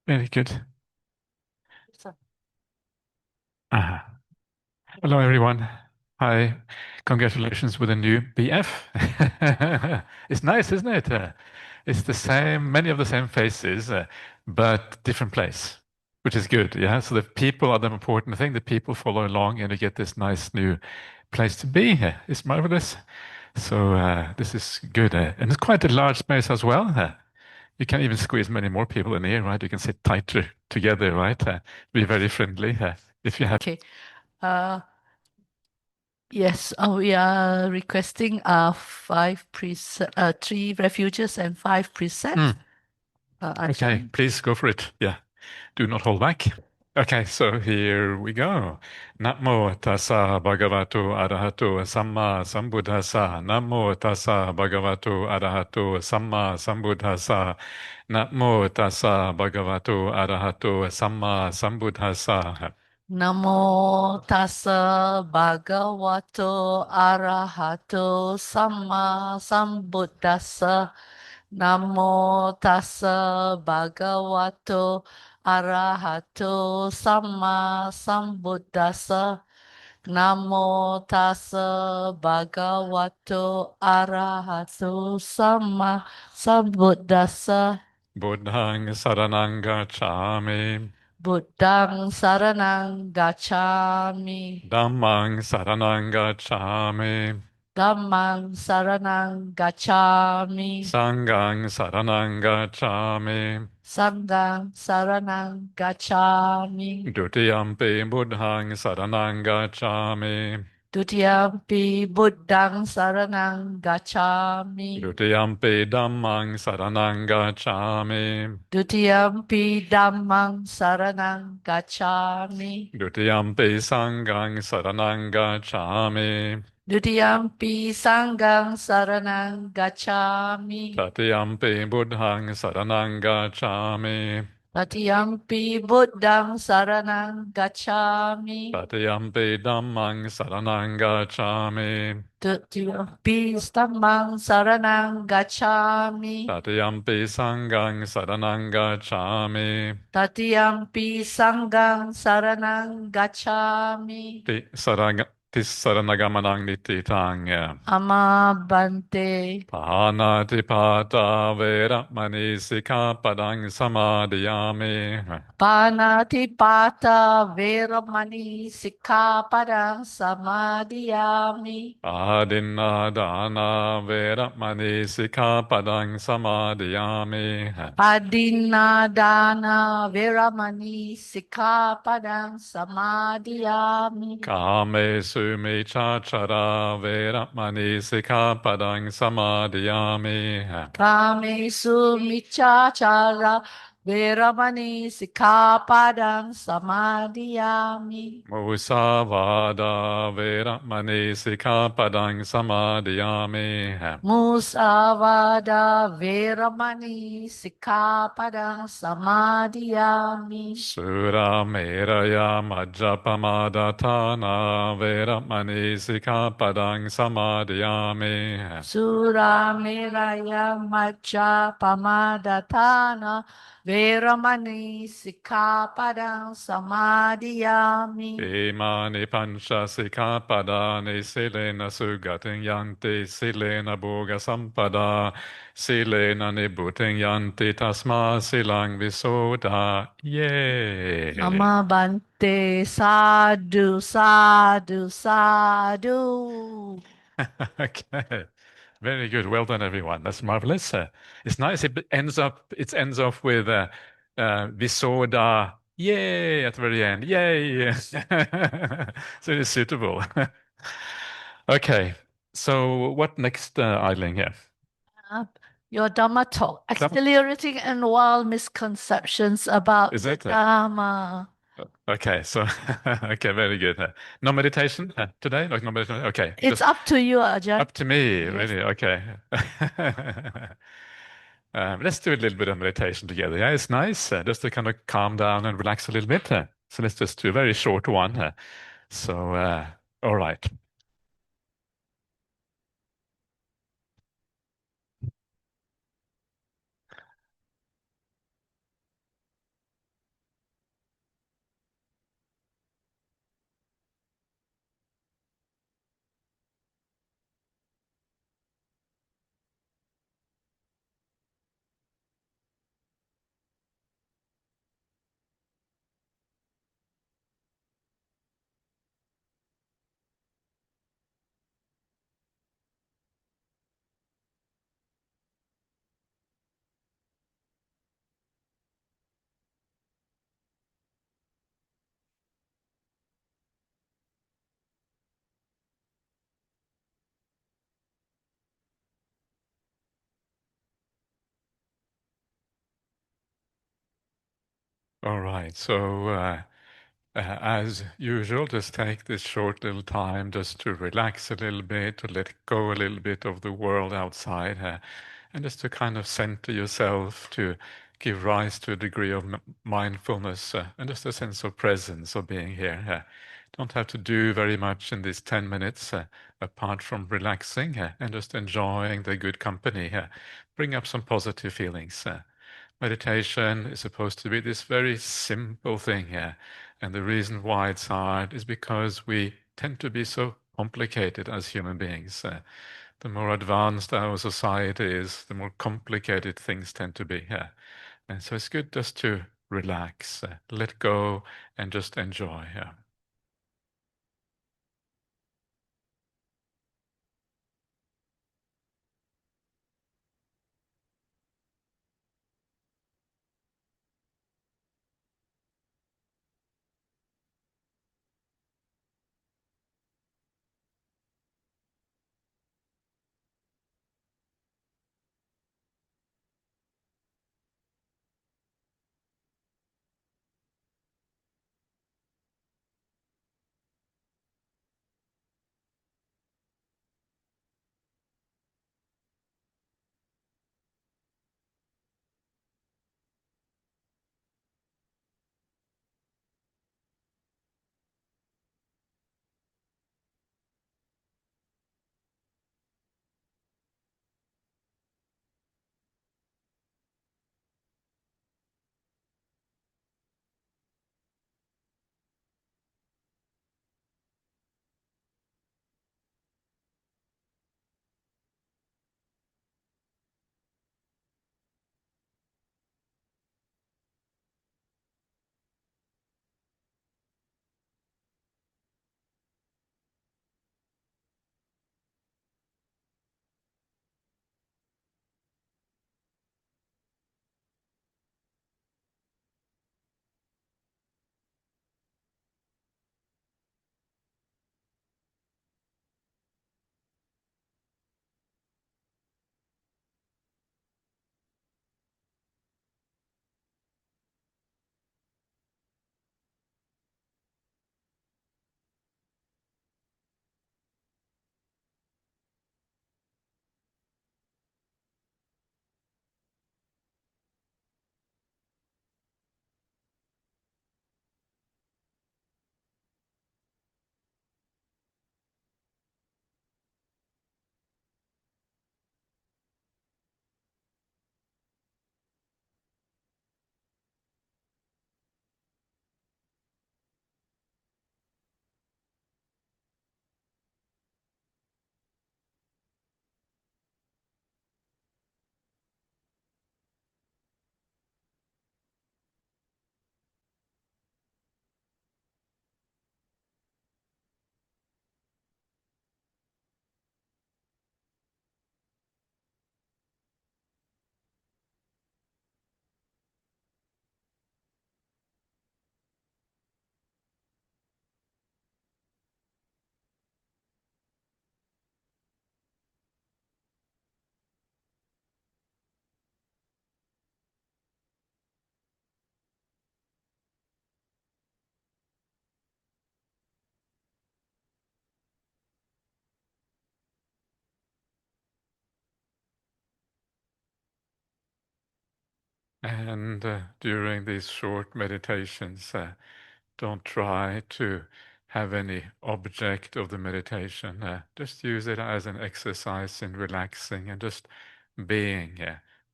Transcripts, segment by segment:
Very good. So, Ah, hello, everyone. Hi. Congratulations with a new BF. It's nice, isn't it? It's the same, many of the same faces, but different place, which is good. Yeah. So the people are the important thing. The people follow along, and you get this nice new place to be. It's marvelous. So this is good, and it's quite a large space as well. You can even squeeze many more people in here, right? You can sit tighter together, right? Be very friendly if you have. okay. Uh, yes, we are requesting three refuges and five precepts. Hmm. Okay, Ajahn. please go for it. Yeah, do not hold back. Okay, so here we go. Namo tassa bhagavato arahato samma sambuddhassa. Namo tassa bhagavato arahato samma sambuddhassa. Namo tassa bhagavato arahato samma sambuddhassa. Namo tassa bhagavato arahato samma sambuddhassa. Namo tassa bhagavato arahato samma sambuddhassa. Namo tassa bhagavato arahato samma sambuddhassa. Buddhang saranang gacchami. Buddhang saranang gacchami. Dhammang saranang gacchami. Dhammang saranang gacchami. Sanghang saranang gacchami. Sanghang saranang gacchami. Dutiyampi buddhang saranang gacchami. Dutiyampi buddhang saranang gacchami. Dutiyampi dhammang saranang gacchami. Dutiyampi dhammang saranang gacchami. Dutiyampi sanghang saranang gacchami. Dutiyampi sanghang saranang gacchami. Tatiyampi buddhang saranang gacchami. Tatiyampi buddhang saranang gacchami. Tatiyampi dhammang saranang gacchami. Tatiyampi dhammang saranang gacchami. Tatiyampi sanghang saranang gacchami. Tatiyampi sanghang saranang gacchami. Tisaranagamanaং nittitang. Ama bante. Pānātipātā vērāmani sikkhapadang samadhiyāmi. Panatipata veramani sikkhapadang samadhiyami. Ādinādāna vērāmani sikkhapadang samadhiyāmi. Padinadana veramani sikkhapadang samadhiyami. Kāmesu micchāchara vērāmani sikkhapadang samadhiyāmi. Kamesu michachara veramani sikkhapadang samadhiyami. Musavāda vērāmani sikkhapadang samadhiyāmi. Musavada veramani sikkhapadang samadhiyami. Sura meraya majjapamadatthana vērāmani sikkhapadang samadhiyāmi. Sura meraya macha pamadatana veramani sikkhapadang samadhiyami. Imani pancha sikkhapadani silena sugatin yanti silena bhoga sampada silena nibbuten yanti tasma silang visoda. Yay! Nama bante sadhu sadhu sadhu. Okay. Very good. Well done, everyone. That's marvelous. It's nice. It ends off with Visoda. Yay! At the very end. Yay! So it's suitable. Okay. So what next, Eileen here? Uh, Your Dhamma talk, Dhamma? exhilarating and wild misconceptions about Is the it? Dhamma. Okay. So, okay. Very good. No meditation today? Like no meditation? Okay. It's up to you, Ajahn. Up to me, Yes. really. Okay. Let's do a little bit of meditation together. Yeah, it's nice just to kind of calm down and relax a little bit. So let's just do a very short one. All right. All right. So, as usual, just take this short little time just to relax a little bit, to let go a little bit of the world outside, and just to kind of center yourself, to give rise to a degree of mindfulness, and just a sense of presence of being here. Don't have to do very much in these 10 minutes, apart from relaxing, and just enjoying the good company. Bring up some positive feelings. Meditation is supposed to be this very simple thing here. And the reason why it's hard is because we tend to be so complicated as human beings. The more advanced our society is, the more complicated things tend to be here. And so it's good just to relax, let go, and just enjoy. And during these short meditations, don't try to have any object of the meditation. Just use it as an exercise in relaxing and just being,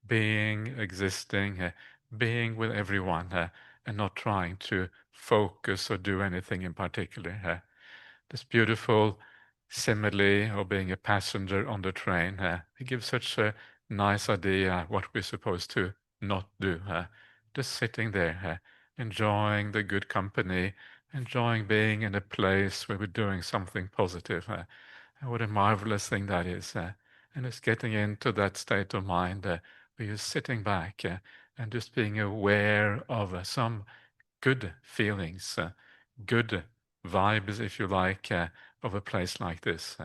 being, existing, being with everyone, and not trying to focus or do anything in particular. This beautiful simile of being a passenger on the train, it gives such a nice idea what we're supposed to not do. Just sitting there, enjoying the good company, enjoying being in a place where we're doing something positive. And what a marvelous thing that is. And just getting into that state of mind where you're sitting back and just being aware of some good feelings, good vibes, if you like, of a place like this.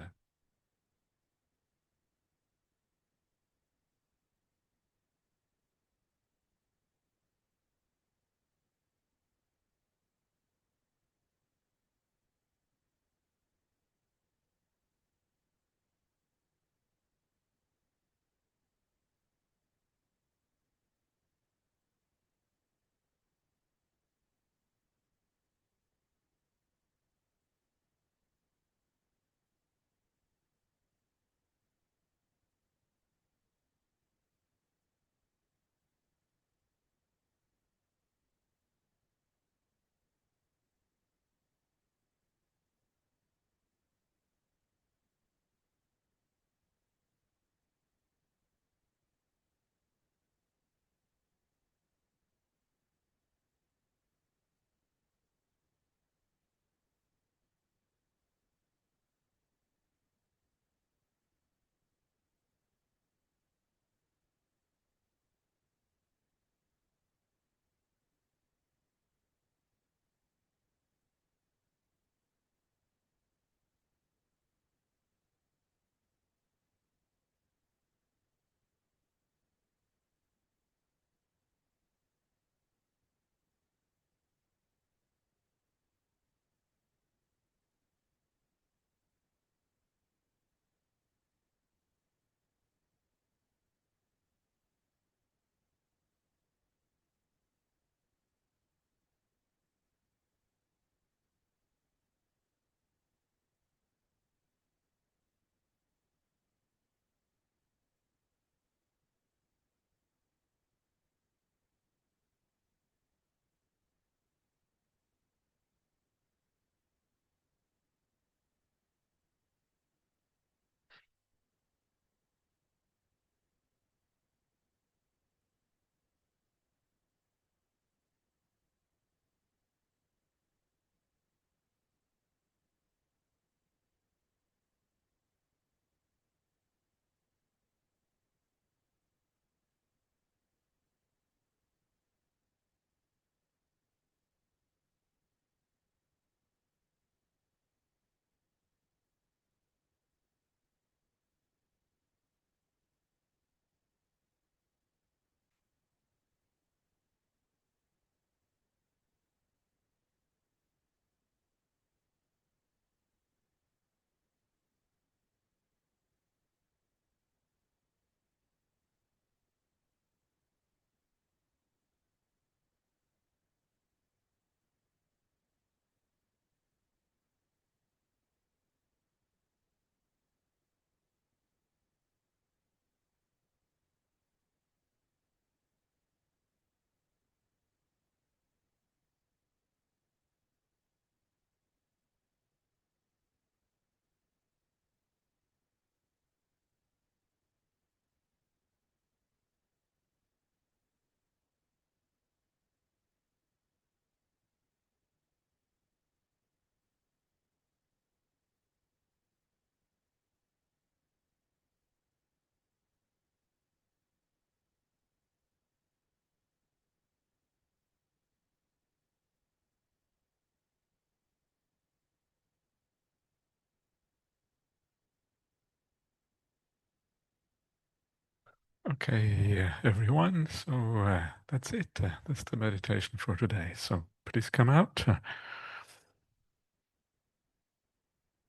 Okay, everyone. So that's it. That's the meditation for today. So please come out.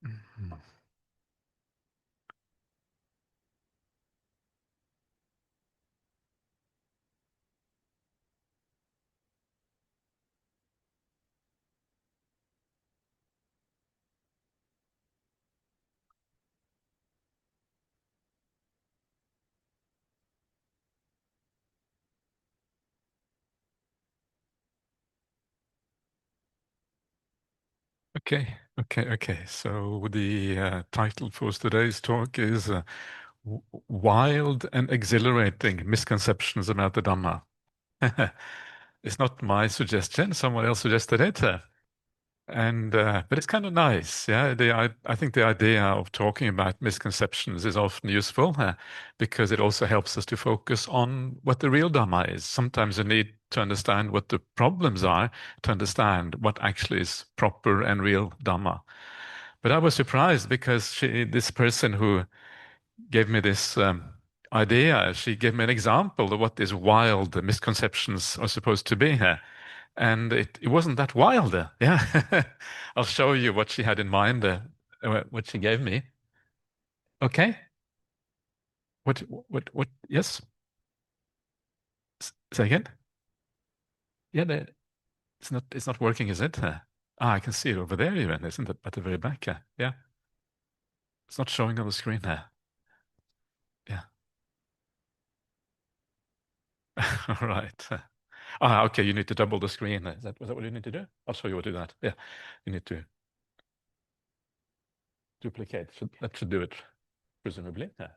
Mhm. Okay. So the title for today's talk is Wild and Exhilarating Misconceptions about the Dhamma. It's not my suggestion. Someone else suggested it. And but it's kind of nice, yeah. I think the idea of talking about misconceptions is often useful because it also helps us to focus on what the real Dhamma is. Sometimes you need to understand what the problems are to understand what actually is proper and real Dhamma. But I was surprised because this person who gave me this idea, she gave me an example of what these wild misconceptions are supposed to be here. And it wasn't that wild. Yeah. I'll show you what she had in mind, what she gave me. Okay. Yes. Say again? Yeah, it's not working, is it? I can see it over there even, isn't it? At the very back. Yeah. It's not showing on the screen there. Yeah. All right. Okay, you need to double the screen. Was that what you need to do? I'll show you what to do that. Yeah. You need to duplicate. That should do it, presumably. Yeah.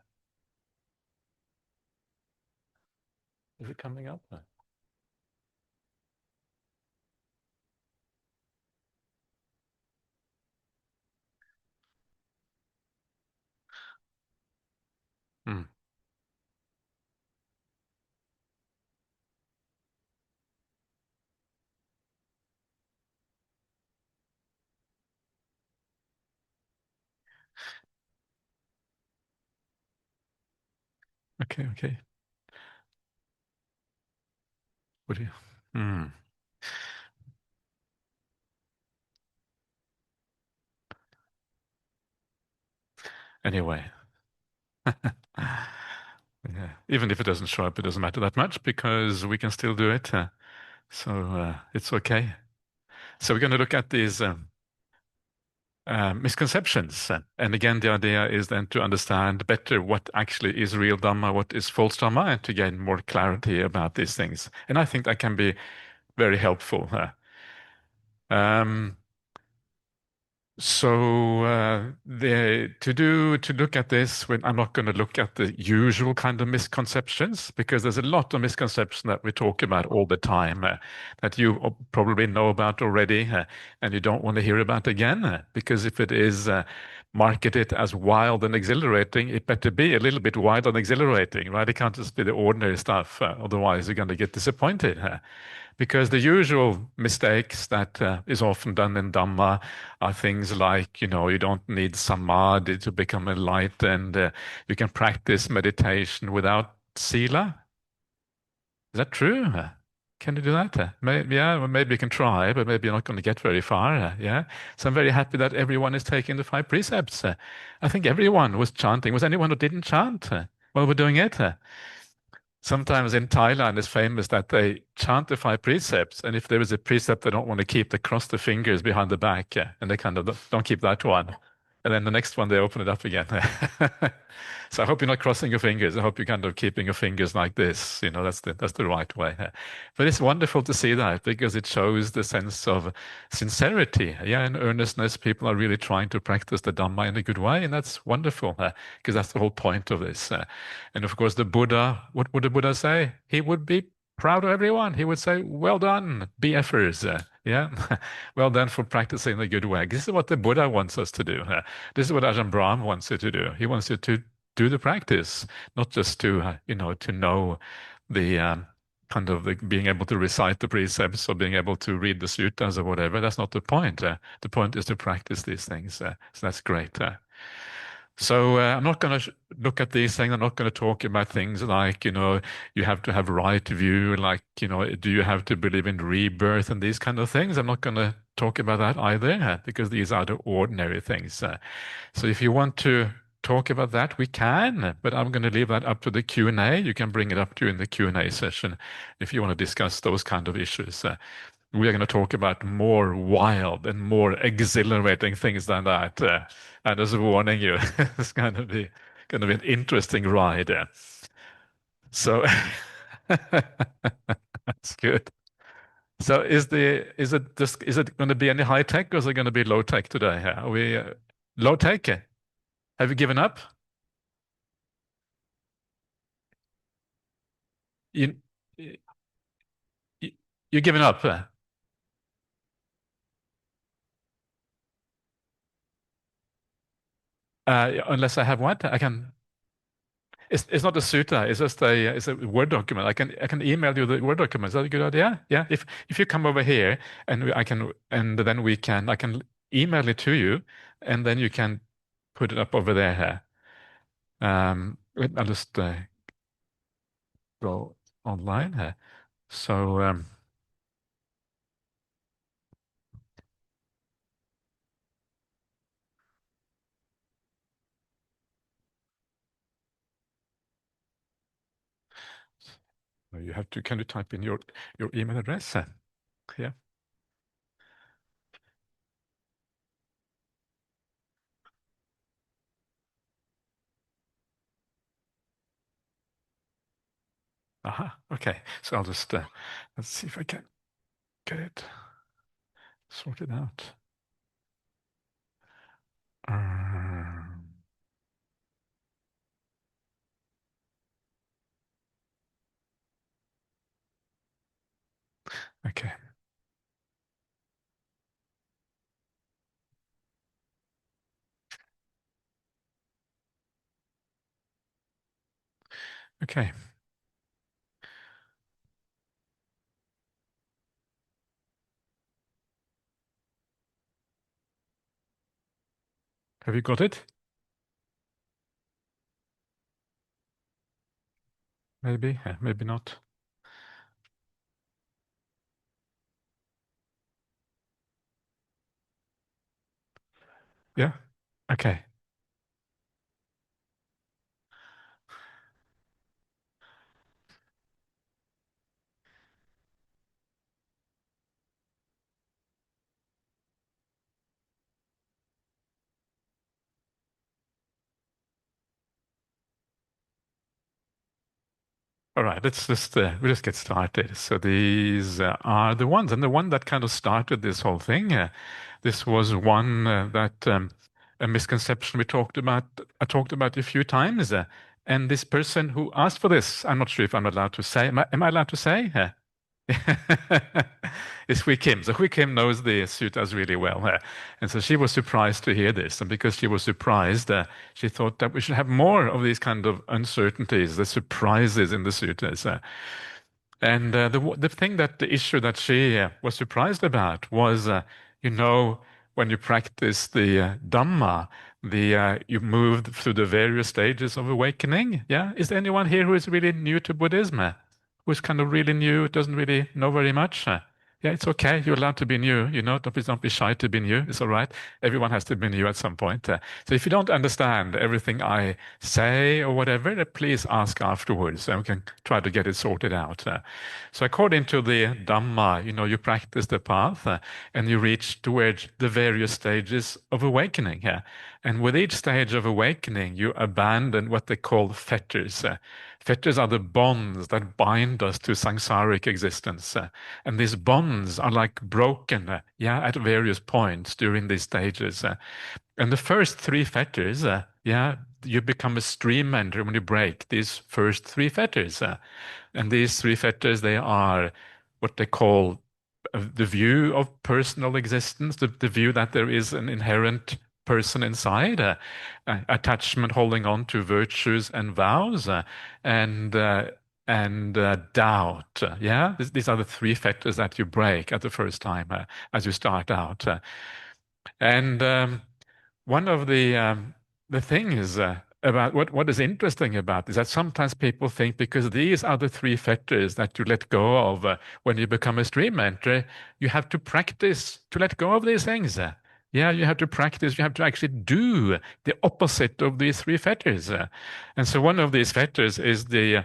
Is it coming up? Hmm. Okay. What do you? Hmm. Anyway, yeah. Even if it doesn't show up, it doesn't matter that much because we can still do it. So it's okay. So we're going to look at these misconceptions. And again, the idea is then to understand better what actually is real Dhamma, what is false Dhamma, and to gain more clarity about these things. And I think that can be very helpful. Um, So to look at this, when I'm not going to look at the usual kind of misconceptions because there's a lot of misconceptions that we talk about all the time that you probably know about already and you don't want to hear about again because if it is marketed as wild and exhilarating, it better be a little bit wild and exhilarating, right? It can't just be the ordinary stuff, otherwise you're going to get disappointed. Because the usual mistakes that is often done in Dhamma are things like, you don't need samadhi to become enlightened. You can practice meditation without sila. Is that true? Can you do that? Maybe, yeah, well, maybe you can try, but maybe you're not going to get very far. Yeah. So I'm very happy that everyone is taking the five precepts. I think everyone was chanting. Was anyone who didn't chant while we're doing it? Sometimes in Thailand, it's famous that they chant the five precepts, and if there is a precept they don't want to keep, they cross the fingers behind the back, and they kind of don't keep that one. And then the next one, they open it up again. So I hope you're not crossing your fingers. I hope you're kind of keeping your fingers like this. That's the right way. But it's wonderful to see that because it shows the sense of sincerity, yeah, and earnestness. People are really trying to practice the Dhamma in a good way, and that's wonderful because that's the whole point of this. And of course, the Buddha, what would the Buddha say? He would be proud of everyone. He would say, "Well done, BFers." Yeah, well done for practicing the good way. This is what the Buddha wants us to do. This is what Ajahn Brahm wants you to do. He wants you to do the practice, not just to know the kind of being able to recite the precepts or being able to read the suttas or whatever. That's not the point. The point is to practice these things. So that's great. So I'm not going to look at these things. I'm not going to talk about things like, you have to have right view, like, do you have to believe in rebirth and these kind of things. I'm not going to talk about that either, because these are the ordinary things. So if you want to talk about that, we can, but I'm going to leave that up to the Q&A. You can bring it up during the Q&A session if you want to discuss those kind of issues. We are going to talk about more wild and more exhilarating things than that. I'm just warning you, it's going to be an interesting ride. So that's good. So is it going to be any high tech or is it going to be low tech today? Are we low tech? Have you given up? You you you're giving up? Unless I have what? I can. It's not a sutta. It's a Word document. I can email you the Word document. Is that a good idea? Yeah. If you come over here and then I can email it to you, and then you can put it up over there. I'll just go online here. So you have to. Can you type in your email address? Yeah. Aha. Okay. So I'll just let's see if I can get it sorted out. Um, okay. Okay. Have you got it? Maybe. Maybe not. Yeah. Okay. All right. We'll just get started. So these are the ones, and the one that kind of started this whole thing. This was one that a misconception we talked about. I talked about a few times. And this person who asked for this, I'm not sure if I'm allowed to say. Am I allowed to say? It's Hui Kim. So Hui Kim knows the suttas really well. And so she was surprised to hear this. And because she was surprised, she thought that we should have more of these kind of uncertainties, the surprises in the suttas. And the issue that she was surprised about was, you know, when you practice the Dhamma, you move through the various stages of awakening. Yeah, is there anyone here who is really new to Buddhism? Who's kind of really new, doesn't really know very much? Yeah, it's okay. You're allowed to be new. Don't be shy to be new. It's all right. Everyone has to be new at some point. So if you don't understand everything I say or whatever, please ask afterwards, and we can try to get it sorted out. So according to the Dhamma, you practice the path, and you reach towards the various stages of awakening. And with each stage of awakening, you abandon what they call fetters. Fetters are the bonds that bind us to samsaric existence. And these bonds are like broken, at various points during these stages. And the first three fetters, you become a stream enter when you break these first three fetters. And these three fetters, they are what they call the view of personal existence, the view that there is an inherent person inside, attachment, holding on to virtues and vows, and doubt. These are the three fetters that you break at the first time as you start out. And one of the the thing is about what is interesting about is that sometimes people think because these are the three fetters that you let go of when you become a stream mentor, you have to practice to let go of these things. Yeah, you have to practice, you have to actually do the opposite of these three fetters. And so one of these fetters is the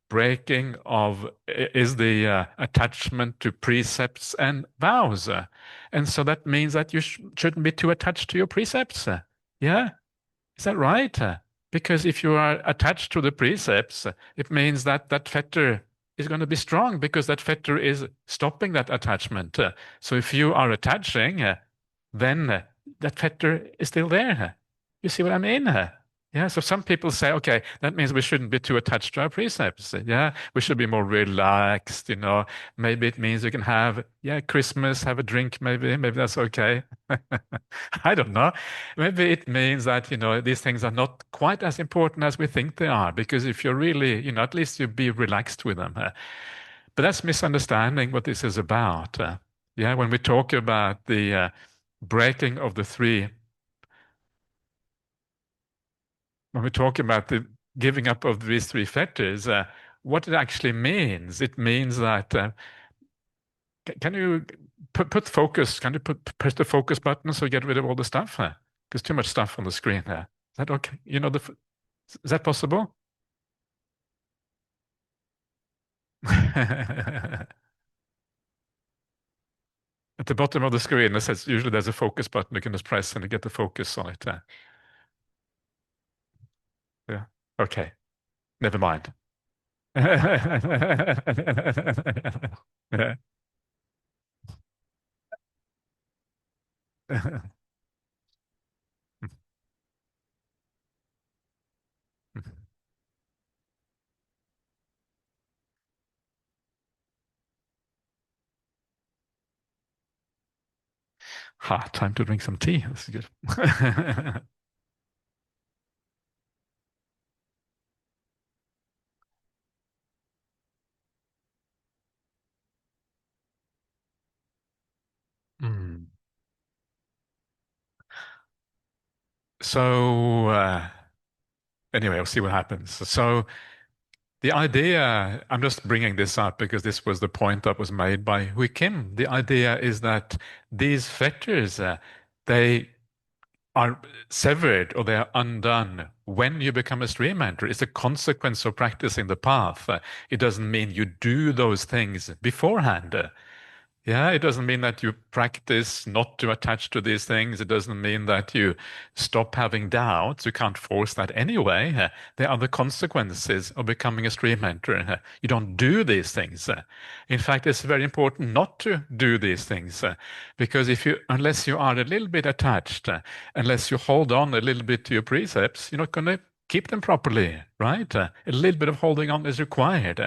breaking of is the attachment to precepts and vows. And so that means that you shouldn't be too attached to your precepts. Yeah, is that right? Because if you are attached to the precepts, it means that that fetter is going to be strong because that fetter is stopping that attachment. So if you are attaching, then that fetter is still there. You see what I mean? Yeah, so some people say, okay, that means we shouldn't be too attached to our precepts. Yeah, we should be more relaxed, you know. Maybe it means you can have, yeah, Christmas, have a drink, maybe that's okay. I don't know. Maybe it means that, you know, these things are not quite as important as we think they are, because if you're really, you know, at least you be relaxed with them. But that's misunderstanding what this is about. Yeah, when we talk about the breaking of the three, when we talk about the giving up of these three fetters, what it actually means, it means that can you put focus? Can you press the focus button so you get rid of all the stuff? There's too much stuff on the screen there. Is that okay? You know, is that possible? At the bottom of the screen, it says usually there's a focus button you can just press and you get the focus on it. Yeah. Okay. Never mind. Yeah. Ha, time to drink some tea. This is good. Mm. So, anyway, we'll see what happens. So, the idea, I'm just bringing this up because this was the point that was made by Hui Kim. The idea is that these fetters, they are severed or they are undone when you become a stream mentor. It's a consequence of practicing the path. It doesn't mean you do those things beforehand. Yeah, it doesn't mean that you practice not to attach to these things. It doesn't mean that you stop having doubts. You can't force that anyway. There are the consequences of becoming a stream mentor. You don't do these things. In fact, it's very important not to do these things because unless you are a little bit attached, unless you hold on a little bit to your precepts, you're not going to keep them properly, right? A little bit of holding on is required.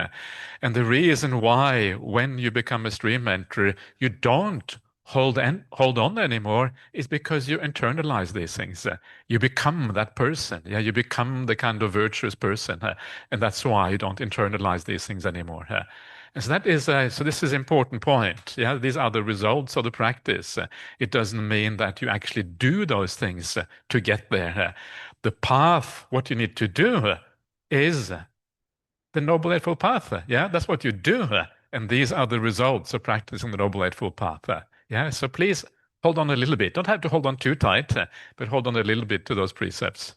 And the reason why, when you become a stream mentor, you don't hold on anymore is because you internalize these things. You become that person. Yeah, you become the kind of virtuous person, and that's why you don't internalize these things anymore. And so that is so. This is important point. Yeah, these are the results of the practice. It doesn't mean that you actually do those things to get there. The path, what you need to do, is the Noble Eightfold Path. Yeah, that's what you do. And these are the results of practicing the Noble Eightfold Path. Yeah, so please hold on a little bit. Don't have to hold on too tight, but hold on a little bit to those precepts.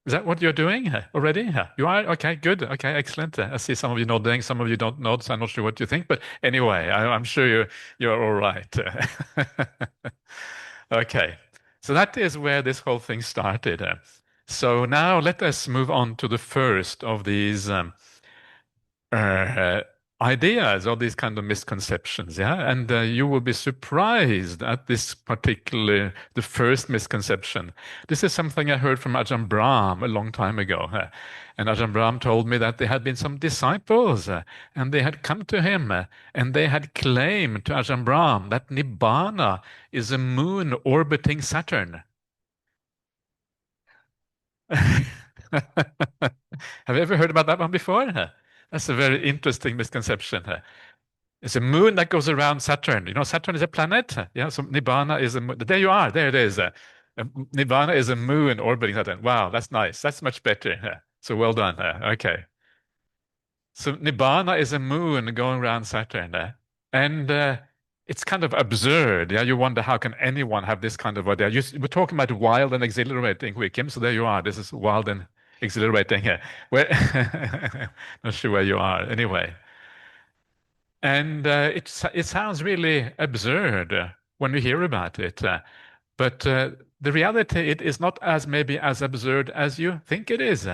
Is that what you're doing already? You are? Okay, good. Okay, excellent. I see some of you nodding, some of you don't nod, so I'm not sure what you think. But anyway, I'm sure you're all right. Okay, so that is where this whole thing started. So now let us move on to the first of these uh, ideas or these kind of misconceptions. Yeah, and you will be surprised at this particular, the first misconception. This is something I heard from Ajahn Brahm a long time ago. And Ajahn Brahm told me that there had been some disciples and they had come to him and they had claimed to Ajahn Brahm that Nibbana is a moon orbiting Saturn. Have you ever heard about that one before? That's a very interesting misconception. It's a moon that goes around Saturn. You know, Saturn is a planet. Yeah, so Nibbana is a moon. There you are. There it is. Nibbana is a moon orbiting Saturn. Wow, that's nice. That's much better. So well done. Okay. So Nibbana is a moon going around Saturn. And it's kind of absurd. Yeah, you wonder how can anyone have this kind of idea? We're talking about wild and exhilarating, Kim. So there you are. This is wild and exhilarating. Where not sure where you are. Anyway. And it sounds really absurd when you hear about it. But the reality, it is not as maybe as absurd as you think it is,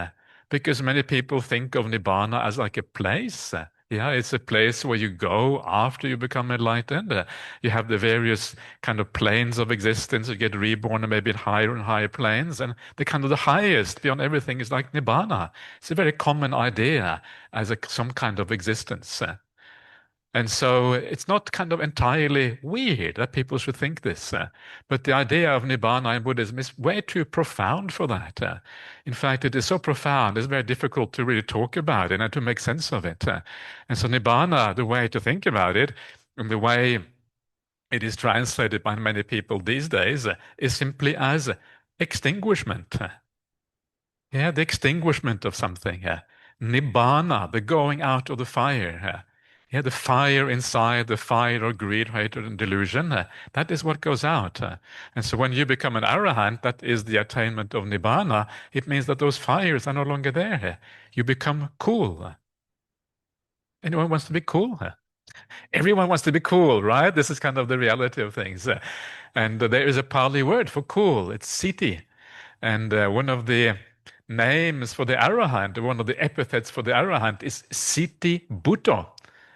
because many people think of Nibbana as like a place. Yeah, it's a place where you go after you become enlightened. You have the various kind of planes of existence. You get reborn maybe in higher and higher planes. And the kind of the highest beyond everything is like Nibbana. It's a very common idea as some kind of existence. And so it's not kind of entirely weird that people should think this. But the idea of Nibbana in Buddhism is way too profound for that. In fact, it is so profound, it's very difficult to really talk about it and to make sense of it. And so Nibbana, the way to think about it, and the way it is translated by many people these days, is simply as extinguishment. Yeah, the extinguishment of something. Nibbana, the going out of the fire. Yeah, the fire inside, the fire of greed, hatred, and delusion, that is what goes out. And so when you become an arahant, that is the attainment of Nibbana, it means that those fires are no longer there. You become cool. Anyone wants to be cool? Everyone wants to be cool, right? This is kind of the reality of things. And there is a Pali word for cool, it's siti. And one of the names for the arahant, one of the epithets for the arahant is siti bhutto.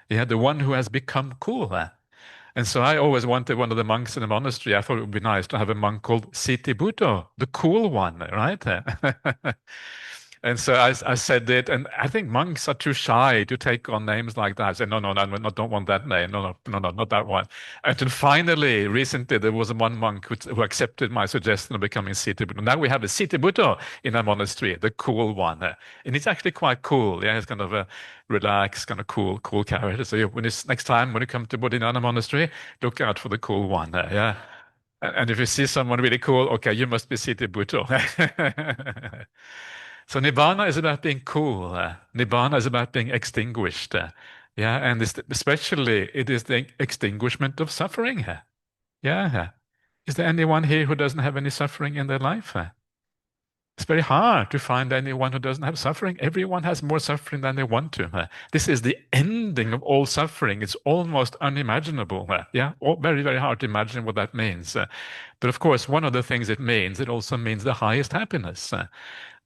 Yeah, the one who has become cool. And so I always wanted one of the monks in the monastery. I thought it would be nice to have a monk called Siti Bhutto, the cool one, right? And so I said it, and I think monks are too shy to take on names like that. I said, no, don't want that name. No, not that one. And then finally, recently, there was one monk who accepted my suggestion of becoming Siti Bhutto. Now we have a Siti Bhutto in our monastery, the cool one. And it's actually quite cool. Yeah, it's kind of a relaxed, kind of cool character. So next time when you come to Bodhinyana Monastery, look out for the cool one. Yeah. And if you see someone really cool, okay, you must be Siti Bhutto. So Nibbana is about being cool. Nibbana is about being extinguished. Yeah, and especially it is the extinguishment of suffering. Yeah. Is there anyone here who doesn't have any suffering in their life? It's very hard to find anyone who doesn't have suffering. Everyone has more suffering than they want to. This is the ending of all suffering. It's almost unimaginable. Yeah, very, very hard to imagine what that means. But of course, one of the things it means, it also means the highest happiness.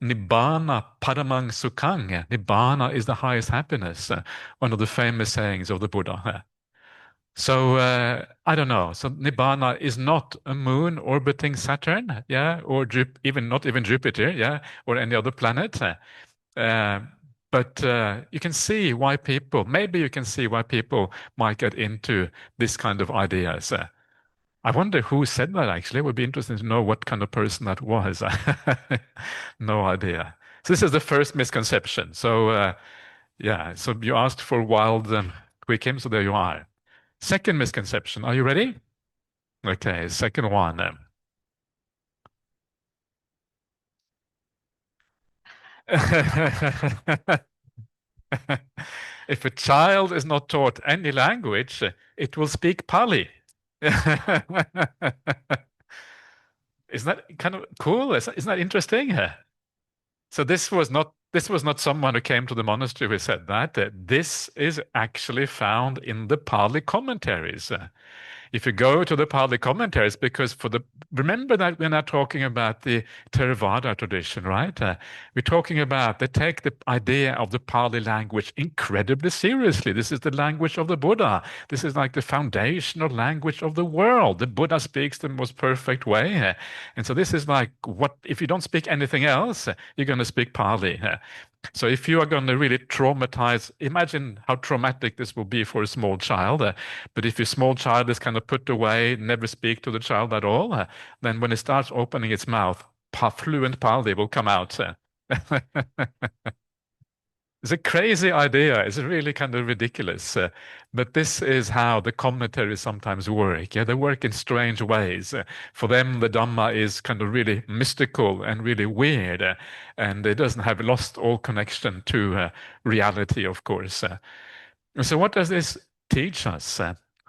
Nibbana paramang sukhang. Nibbana is the highest happiness. One of the famous sayings of the Buddha. So I don't know. So Nibbana is not a moon orbiting Saturn, yeah, or not even Jupiter, yeah, or any other planet. But you can see why maybe you can see why people might get into this kind of ideas. I wonder who said that actually. It would be interesting to know what kind of person that was. No idea. So this is the first misconception. So yeah, so you asked for wild quick so there you are. Second misconception. Are you ready? Okay, second one. If a child is not taught any language, it will speak Pali. Isn't that kind of cool? Isn't that interesting? So this was not someone who came to the monastery who said that. This is actually found in the Pali commentaries. If you go to the Pali commentaries, because remember that we're not talking about the Theravada tradition, right? We're talking about, they take the idea of the Pali language incredibly seriously. This is the language of the Buddha. This is like the foundational language of the world. The Buddha speaks the most perfect way. And so this is like, if you don't speak anything else, you're going to speak Pali. So if you are going to really traumatize, imagine how traumatic this will be for a small child. But if your small child is kind of put away, never speak to the child at all, then when it starts opening its mouth, fluent Pali will come out. It's a crazy idea. It's really kind of ridiculous. But this is how the commentaries sometimes work. Yeah, they work in strange ways. For them, the Dhamma is kind of really mystical and really weird, and it doesn't have lost all connection to reality, of course. So what does this teach us?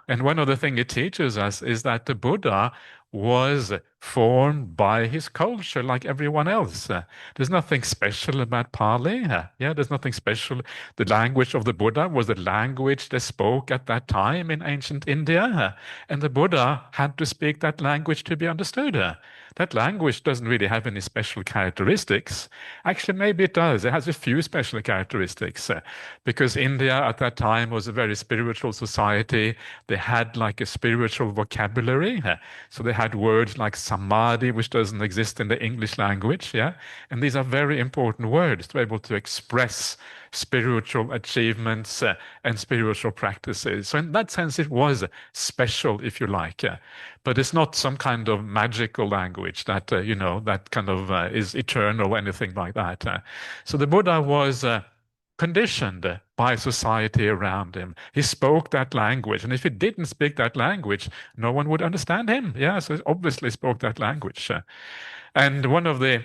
And one of the things it teaches us is that the Buddha was formed by his culture like everyone else. There's nothing special about Pali. Yeah, there's nothing special. The language of the Buddha was the language they spoke at that time in ancient India. And the Buddha had to speak that language to be understood. That language doesn't really have any special characteristics. Actually, maybe it does. It has a few special characteristics because India at that time was a very spiritual society. They had like a spiritual vocabulary. So they had words like samadhi, which doesn't exist in the English language. Yeah. And these are very important words to be able to express spiritual achievements and spiritual practices. So in that sense, it was special, if you like. But it's not some kind of magical language that, that kind of is eternal or anything like that. So the Buddha was conditioned by society around him. He spoke that language. And if he didn't speak that language, no one would understand him. Yeah, so he obviously spoke that language. And one of the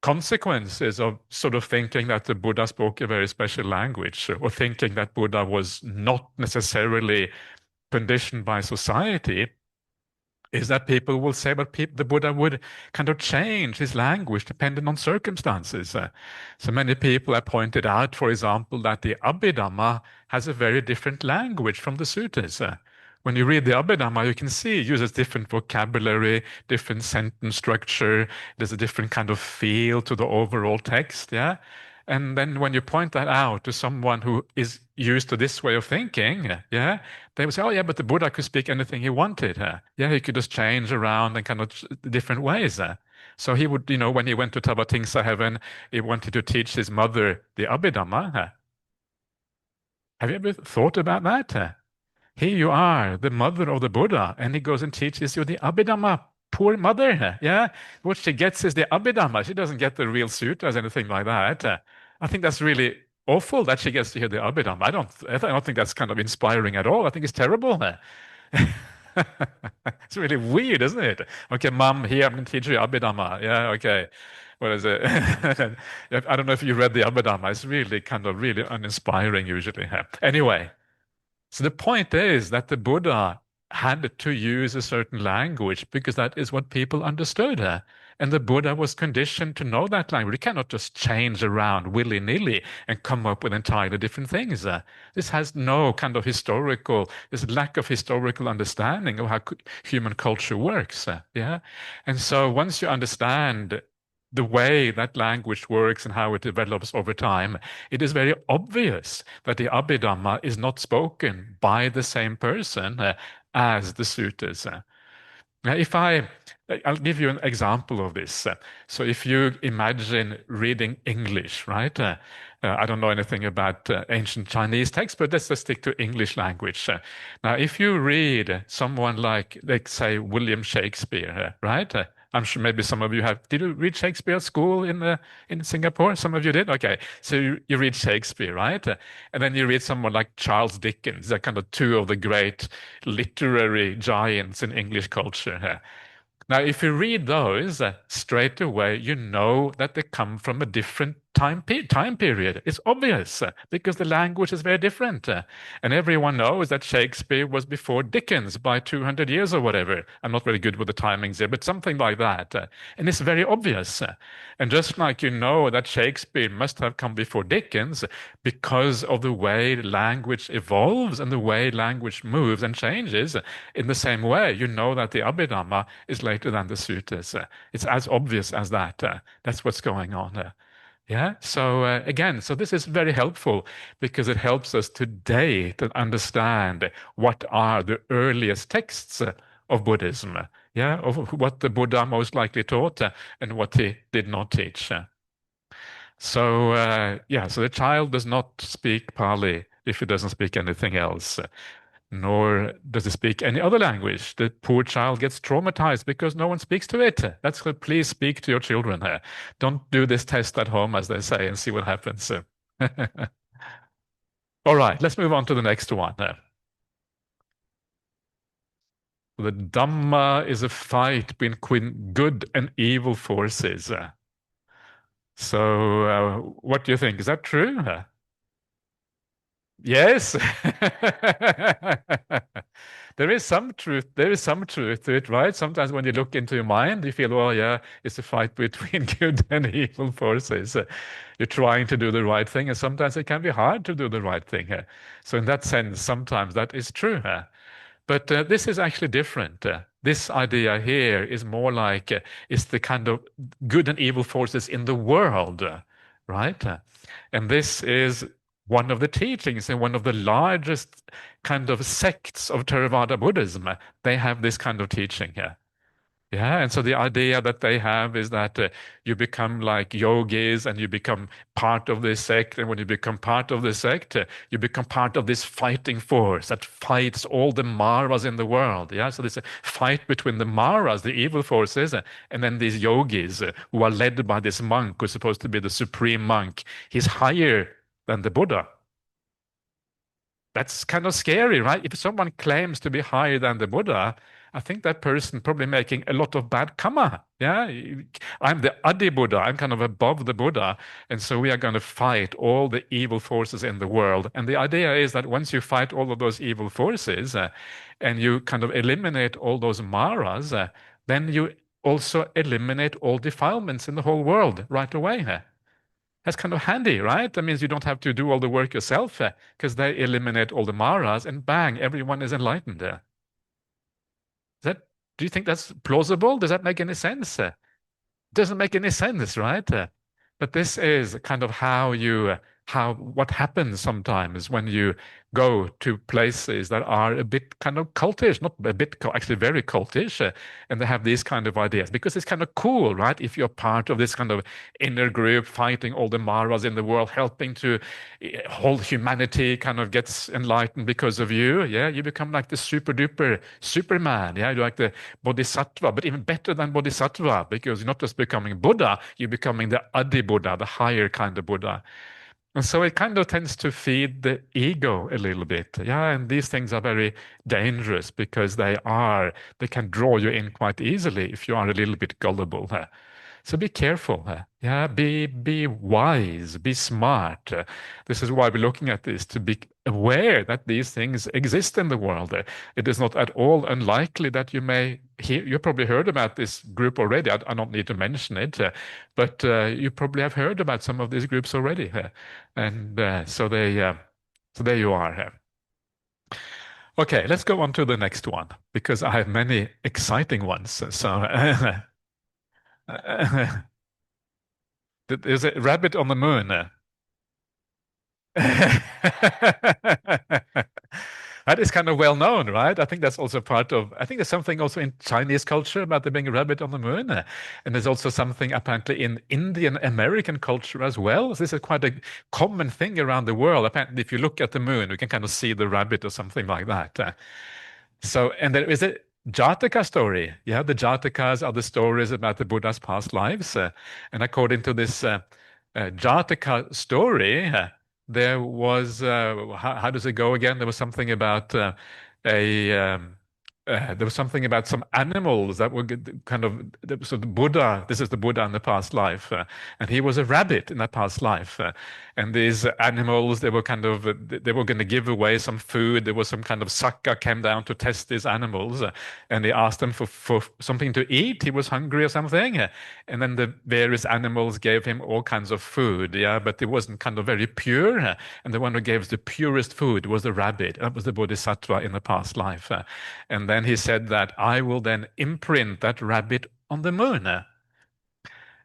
consequences of sort of thinking that the Buddha spoke a very special language or thinking that Buddha was not necessarily conditioned by society is that people will say, but the Buddha would kind of change his language depending on circumstances. So many people have pointed out, for example, that the Abhidhamma has a very different language from the suttas. When you read the Abhidhamma, you can see it uses different vocabulary, different sentence structure. There's a different kind of feel to the overall text, yeah? And then when you point that out to someone who is used to this way of thinking, yeah, they would say, oh, yeah, but the Buddha could speak anything he wanted. Yeah, he could just change around in kind of different ways. So he would, when he went to 𝐾𝐻𝑒𝑣𝒂𝒂𝒕𝒊𝒏𝒈 heaven, he wanted to teach his mother the Abhidhamma. Have you ever thought about that? Here you are, the mother of the Buddha, and he goes and teaches you the Abhidhamma. Poor mother, yeah. What she gets is the Abhidhamma. She doesn't get the real sutras, anything like that. I think that's really awful that she gets to hear the Abhidhamma. I don't think that's kind of inspiring at all. I think it's terrible. It's really weird, isn't it? Okay, mom, here I'm going to teach you Abhidhamma. Yeah, okay. What is it? I don't know if you read the Abhidhamma. It's really kind of really uninspiring usually. Anyway. So the point is that the Buddha had to use a certain language because that is what people understood. And the Buddha was conditioned to know that language. You cannot just change around willy-nilly and come up with entirely different things. This has no kind of this lack of historical understanding of how human culture works. Yeah. And so once you understand the way that language works and how it develops over time, it is very obvious that the Abhidhamma is not spoken by the same person as the suttas. I'll give you an example of this. So if you imagine reading English, right? I don't know anything about ancient Chinese texts, but let's just stick to English language. Now, if you read someone like, let's say, William Shakespeare, right? I'm sure maybe some of you have. Did you read Shakespeare at school in Singapore? Some of you did? Okay. So you read Shakespeare, right? And then you read someone like Charles Dickens. They're kind of two of the great literary giants in English culture. Now, if you read those straight away, you know that they come from a different time period. It's obvious because the language is very different. And everyone knows that Shakespeare was before Dickens by 200 years or whatever. I'm not very good with the timings here, but something like that. And it's very obvious. And just like you know that Shakespeare must have come before Dickens because of the way language evolves and the way language moves and changes, in the same way, you know that the Abhidhamma is later than the suttas. It's as obvious as that. That's what's going on. Yeah. So again, so this is very helpful because it helps us today to understand what are the earliest texts of Buddhism. Yeah, of what the Buddha most likely taught and what he did not teach. So so the child does not speak Pali if he doesn't speak anything else, nor does he speak any other language. The poor child gets traumatized because no one speaks to it. Please speak to your children. Don't do this test at home, as they say, and see what happens. All right, let's move on to the next one. The Dhamma is a fight between good and evil forces. What do you think? Is that true? Yes. There is some truth. There is some truth to it, right? Sometimes when you look into your mind, you feel, well, yeah, it's a fight between good and evil forces. You're trying to do the right thing, and sometimes it can be hard to do the right thing. So in that sense, sometimes that is true. But this is actually different. This idea here is more like it's the kind of good and evil forces in the world, right? And this is one of the teachings in one of the largest kind of sects of Theravada Buddhism. They have this kind of teaching here. Yeah, and so the idea that they have is that you become like yogis and you become part of this sect. And when you become part of this sect, you become part of this fighting force that fights all the maras in the world. Yeah, so there's a fight between the maras, the evil forces, and then these yogis who are led by this monk who's supposed to be the supreme monk. He's higher than the Buddha. That's kind of scary, right? If someone claims to be higher than the Buddha, I think that person probably making a lot of bad karma. Yeah, I'm the Adi Buddha. I'm kind of above the Buddha, and so we are going to fight all the evil forces in the world. And the idea is that once you fight all of those evil forces, and you kind of eliminate all those maras, then you also eliminate all defilements in the whole world right away. That's kind of handy, right? That means you don't have to do all the work yourself because they eliminate all the maras and bang, everyone is enlightened. That, do you think that's plausible? Does that make any sense? Doesn't make any sense, right? But this is kind of what happens sometimes when you go to places that are a bit kind of cultish, not a bit, actually very cultish, and they have these kind of ideas because it's kind of cool, right? If you're part of this kind of inner group fighting all the maras in the world, helping to whole humanity kind of gets enlightened because of you, yeah, you become like the super duper Superman, yeah, you're like the Bodhisattva, but even better than Bodhisattva because you're not just becoming Buddha, you're becoming the Adi Buddha, the higher kind of Buddha. And so it kind of tends to feed the ego a little bit. Yeah, and these things are very dangerous because they can draw you in quite easily if you are a little bit gullible. So be careful. Yeah, be wise, be smart. This is why we're looking at this, to be aware that these things exist in the world. It is not at all unlikely that you may hear, you probably heard about this group already. I don't need to mention it, but you probably have heard about some of these groups already. And so there you are. Okay, let's go on to the next one because I have many exciting ones. So there's a rabbit on the moon. That is kind of well known, right? I think that's also part of, I think there's something also in Chinese culture about there being a rabbit on the moon. And there's also something apparently in Indian American culture as well. This is quite a common thing around the world. Apparently, if you look at the moon, you can kind of see the rabbit or something like that. And there is a Jataka story. Yeah, the Jatakas are the stories about the Buddha's past lives. And according to this Jataka story, there was, how does it go again? There was something about a there was something about some animals that were kind of, so the Buddha, this is the Buddha in the past life, and he was a rabbit in that past life. And these animals, they were kind of, they were going to give away some food. There was some kind of Sakka came down to test these animals, and he asked them for something to eat. He was hungry or something. And then the various animals gave him all kinds of food, yeah, but it wasn't kind of very pure. And the one who gave the purest food was the rabbit. That was the Bodhisattva in the past life. And then he said that I will then imprint that rabbit on the moon.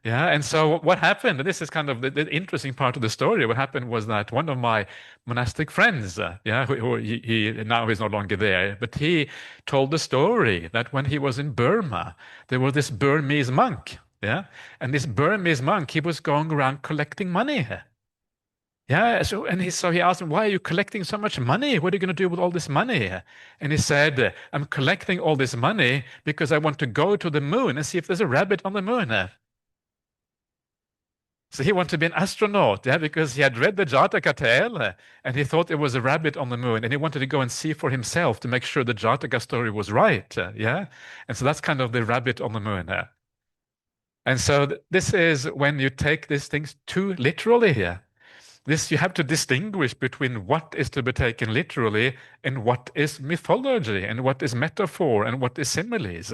Yeah, and so what happened? This is kind of the interesting part of the story. What happened was that one of my monastic friends, yeah, he now he's no longer there, but he told the story that when he was in Burma, there was this Burmese monk, yeah, and this Burmese monk, he was going around collecting money. Yeah, so he asked him, "Why are you collecting so much money? What are you going to do with all this money?" And he said, "I'm collecting all this money because I want to go to the moon and see if there's a rabbit on the moon." So he wanted to be an astronaut, yeah, because he had read the Jataka tale and he thought it was a rabbit on the moon, and he wanted to go and see for himself to make sure the Jataka story was right, yeah. And so that's kind of the rabbit on the moon. And so this is when you take these things too literally here. This you have to distinguish between what is to be taken literally and what is mythology and what is metaphor and what is similes.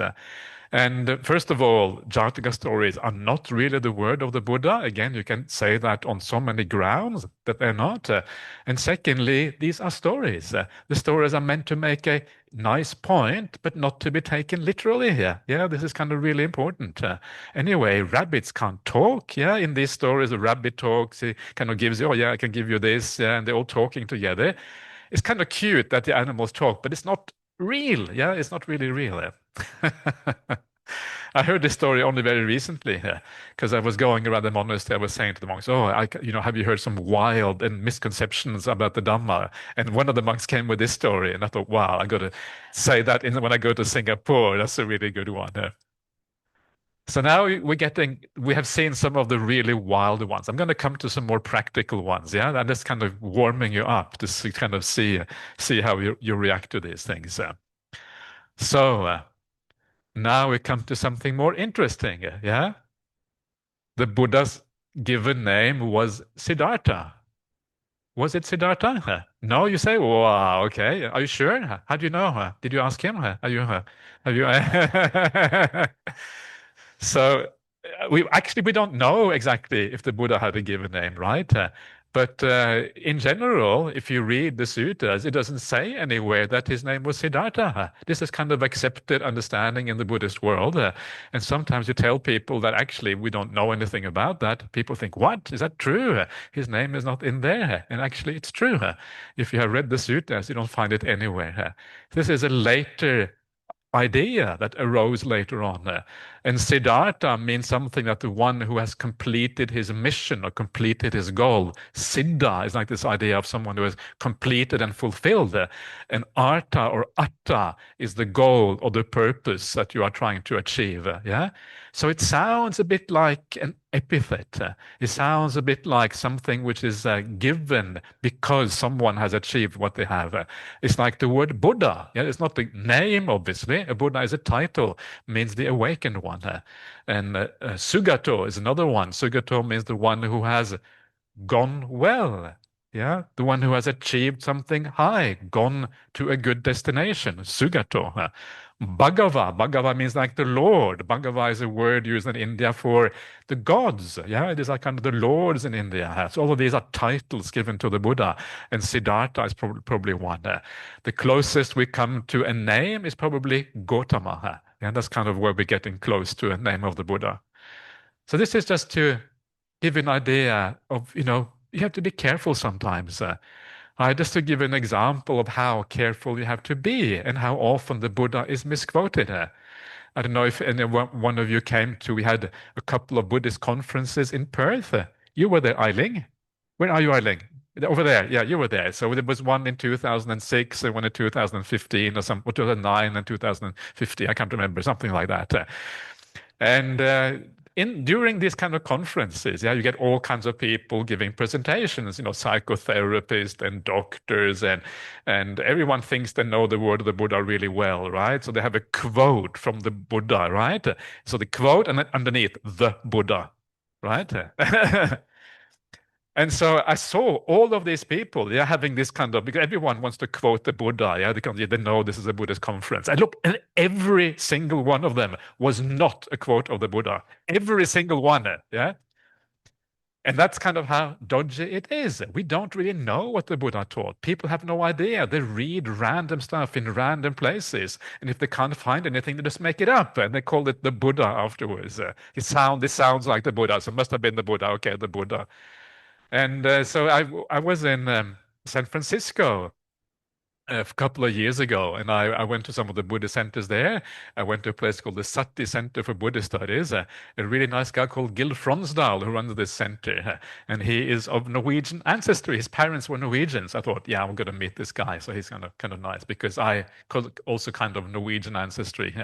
And first of all, Jataka stories are not really the word of the Buddha. Again, you can say that on so many grounds that they're not. And secondly, these are stories. The stories are meant to make a nice point, but not to be taken literally here. Yeah, this is kind of really important. Anyway, rabbits can't talk. Yeah, in these stories, a rabbit talks. He kind of gives you, oh yeah, I can give you this. Yeah, and they're all talking together. It's kind of cute that the animals talk, but it's not real. Yeah, it's not really real. I heard this story only very recently because I was going around the monastery. I was saying to the monks, "Oh, have you heard some wild and misconceptions about the Dhamma?" And one of the monks came with this story, and I thought, "Wow, I got to say that when I go to Singapore. That's a really good one." So now we have seen some of the really wild ones. I'm going to come to some more practical ones, yeah, and just kind of warming you up to kind of see how you react to these things. So now we come to something more interesting, yeah. The Buddha's given name was Siddhartha. Was it Siddhartha? No, you say, wow, okay. Are you sure? How do you know? Did you ask him? Are you, have you? So we don't know exactly if the Buddha had a given name, right? But in general, if you read the sutras, it doesn't say anywhere that his name was Siddhartha. This is kind of accepted understanding in the Buddhist world. And sometimes you tell people that actually we don't know anything about that. People think, what? Is that true? His name is not in there. And actually it's true. If you have read the sutras, you don't find it anywhere. This is a later idea that arose later on. And Siddhartha means something that the one who has completed his mission or completed his goal. Siddha is like this idea of someone who has completed and fulfilled. And Artha or Atta is the goal or the purpose that you are trying to achieve. Yeah. So it sounds a bit like an epithet. It sounds a bit like something which is given because someone has achieved what they have. It's like the word Buddha. Yeah, it's not the name, obviously. A Buddha is a title, means the awakened one. And Sugato is another one. Sugato means the one who has gone well. Yeah, the one who has achieved something high, gone to a good destination. Sugato. Bhagava means like the Lord. Bhagava is a word used in India for the gods. Yeah, it is like kind of the lords in India. So all of these are titles given to the Buddha, and Siddhartha is probably one. The closest we come to a name is probably Gautama. Yeah, that's kind of where we're getting close to a name of the Buddha. So this is just to give an idea of, you have to be careful sometimes. Just to give an example of how careful you have to be and how often the Buddha is misquoted. I don't know if one of you we had a couple of Buddhist conferences in Perth. You were there, Eiling. Where are you, Eiling? Over there. Yeah, you were there. So there was one in 2006 and one in 2015 or 2009 and 2015. I can't remember, something like that. And during these kind of conferences, yeah, you get all kinds of people giving presentations, psychotherapists and doctors, and everyone thinks they know the word of the Buddha really well, right? So they have a quote from the Buddha, right? So the quote and then underneath the Buddha, right? And so I saw all of these people, yeah, having this kind of, because everyone wants to quote the Buddha, yeah, because they know this is a Buddhist conference. And look, and every single one of them was not a quote of the Buddha. Every single one, yeah. And that's kind of how dodgy it is. We don't really know what the Buddha taught. People have no idea. They read random stuff in random places. And if they can't find anything, they just make it up. And they call it the Buddha afterwards. This sounds like the Buddha, so it must have been the Buddha. Okay, the Buddha. And so I was in San Francisco a couple of years ago, and I went to some of the Buddhist centers there. I went to a place called the Sati Center for Buddhist Studies. A really nice guy called Gil Fronsdal who runs this center, and he is of Norwegian ancestry. His parents were Norwegians. I thought, yeah, I'm going to meet this guy. So he's kind of nice because I also kind of Norwegian ancestry.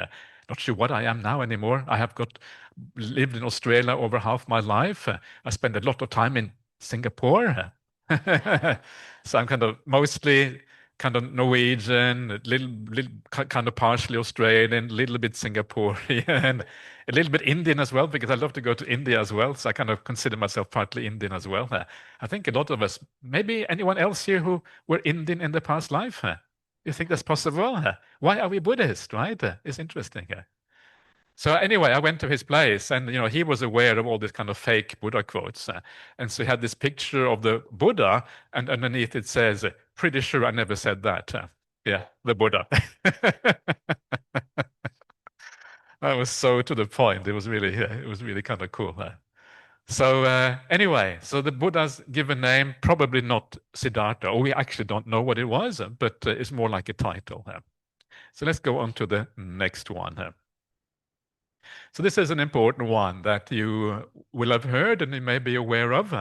not sure what I am now anymore. I have lived in Australia over half my life. I spend a lot of time in Singapore. So I'm kind of mostly kind of Norwegian, little kind of partially Australian, a little bit Singaporean, and a little bit Indian as well, because I love to go to India as well. So I kind of consider myself partly Indian as well. I think a lot of us, maybe anyone else here who were Indian in the past life, you think that's possible? Why are we Buddhist, right? It's interesting. So anyway, I went to his place, and he was aware of all this kind of fake Buddha quotes, and so he had this picture of the Buddha, and underneath it says, "Pretty sure I never said that." Yeah, the Buddha. That was so to the point. It was really kind of cool. So anyway, so the Buddha's given name, probably not Siddhartha, or we actually don't know what it was, but it's more like a title. So let's go on to the next one. So this is an important one that you will have heard and you may be aware of.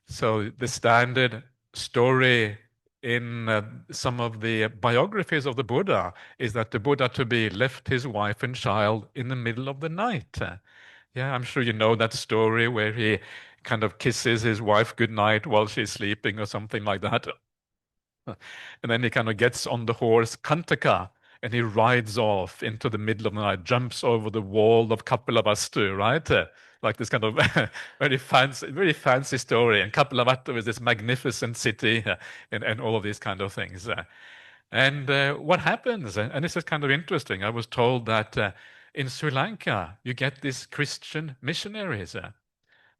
So the standard story in some of the biographies of the Buddha is that the Buddha to be left his wife and child in the middle of the night. Yeah, I'm sure you know that story where he kind of kisses his wife goodnight while she's sleeping or something like that. And then he kind of gets on the horse Kantaka and he rides off into the middle of the night, jumps over the wall of 𝐾𝐵𝒊𝒍𝒂𝒓𝒂𝒕, right? Like this kind of very fancy story. And 𝐾𝐵𝒊𝒍𝒂𝒓𝒂𝒕 is this magnificent city and all of these kind of things. And what happens, and this is kind of interesting, I was told that in Sri Lanka, you get these Christian missionaries.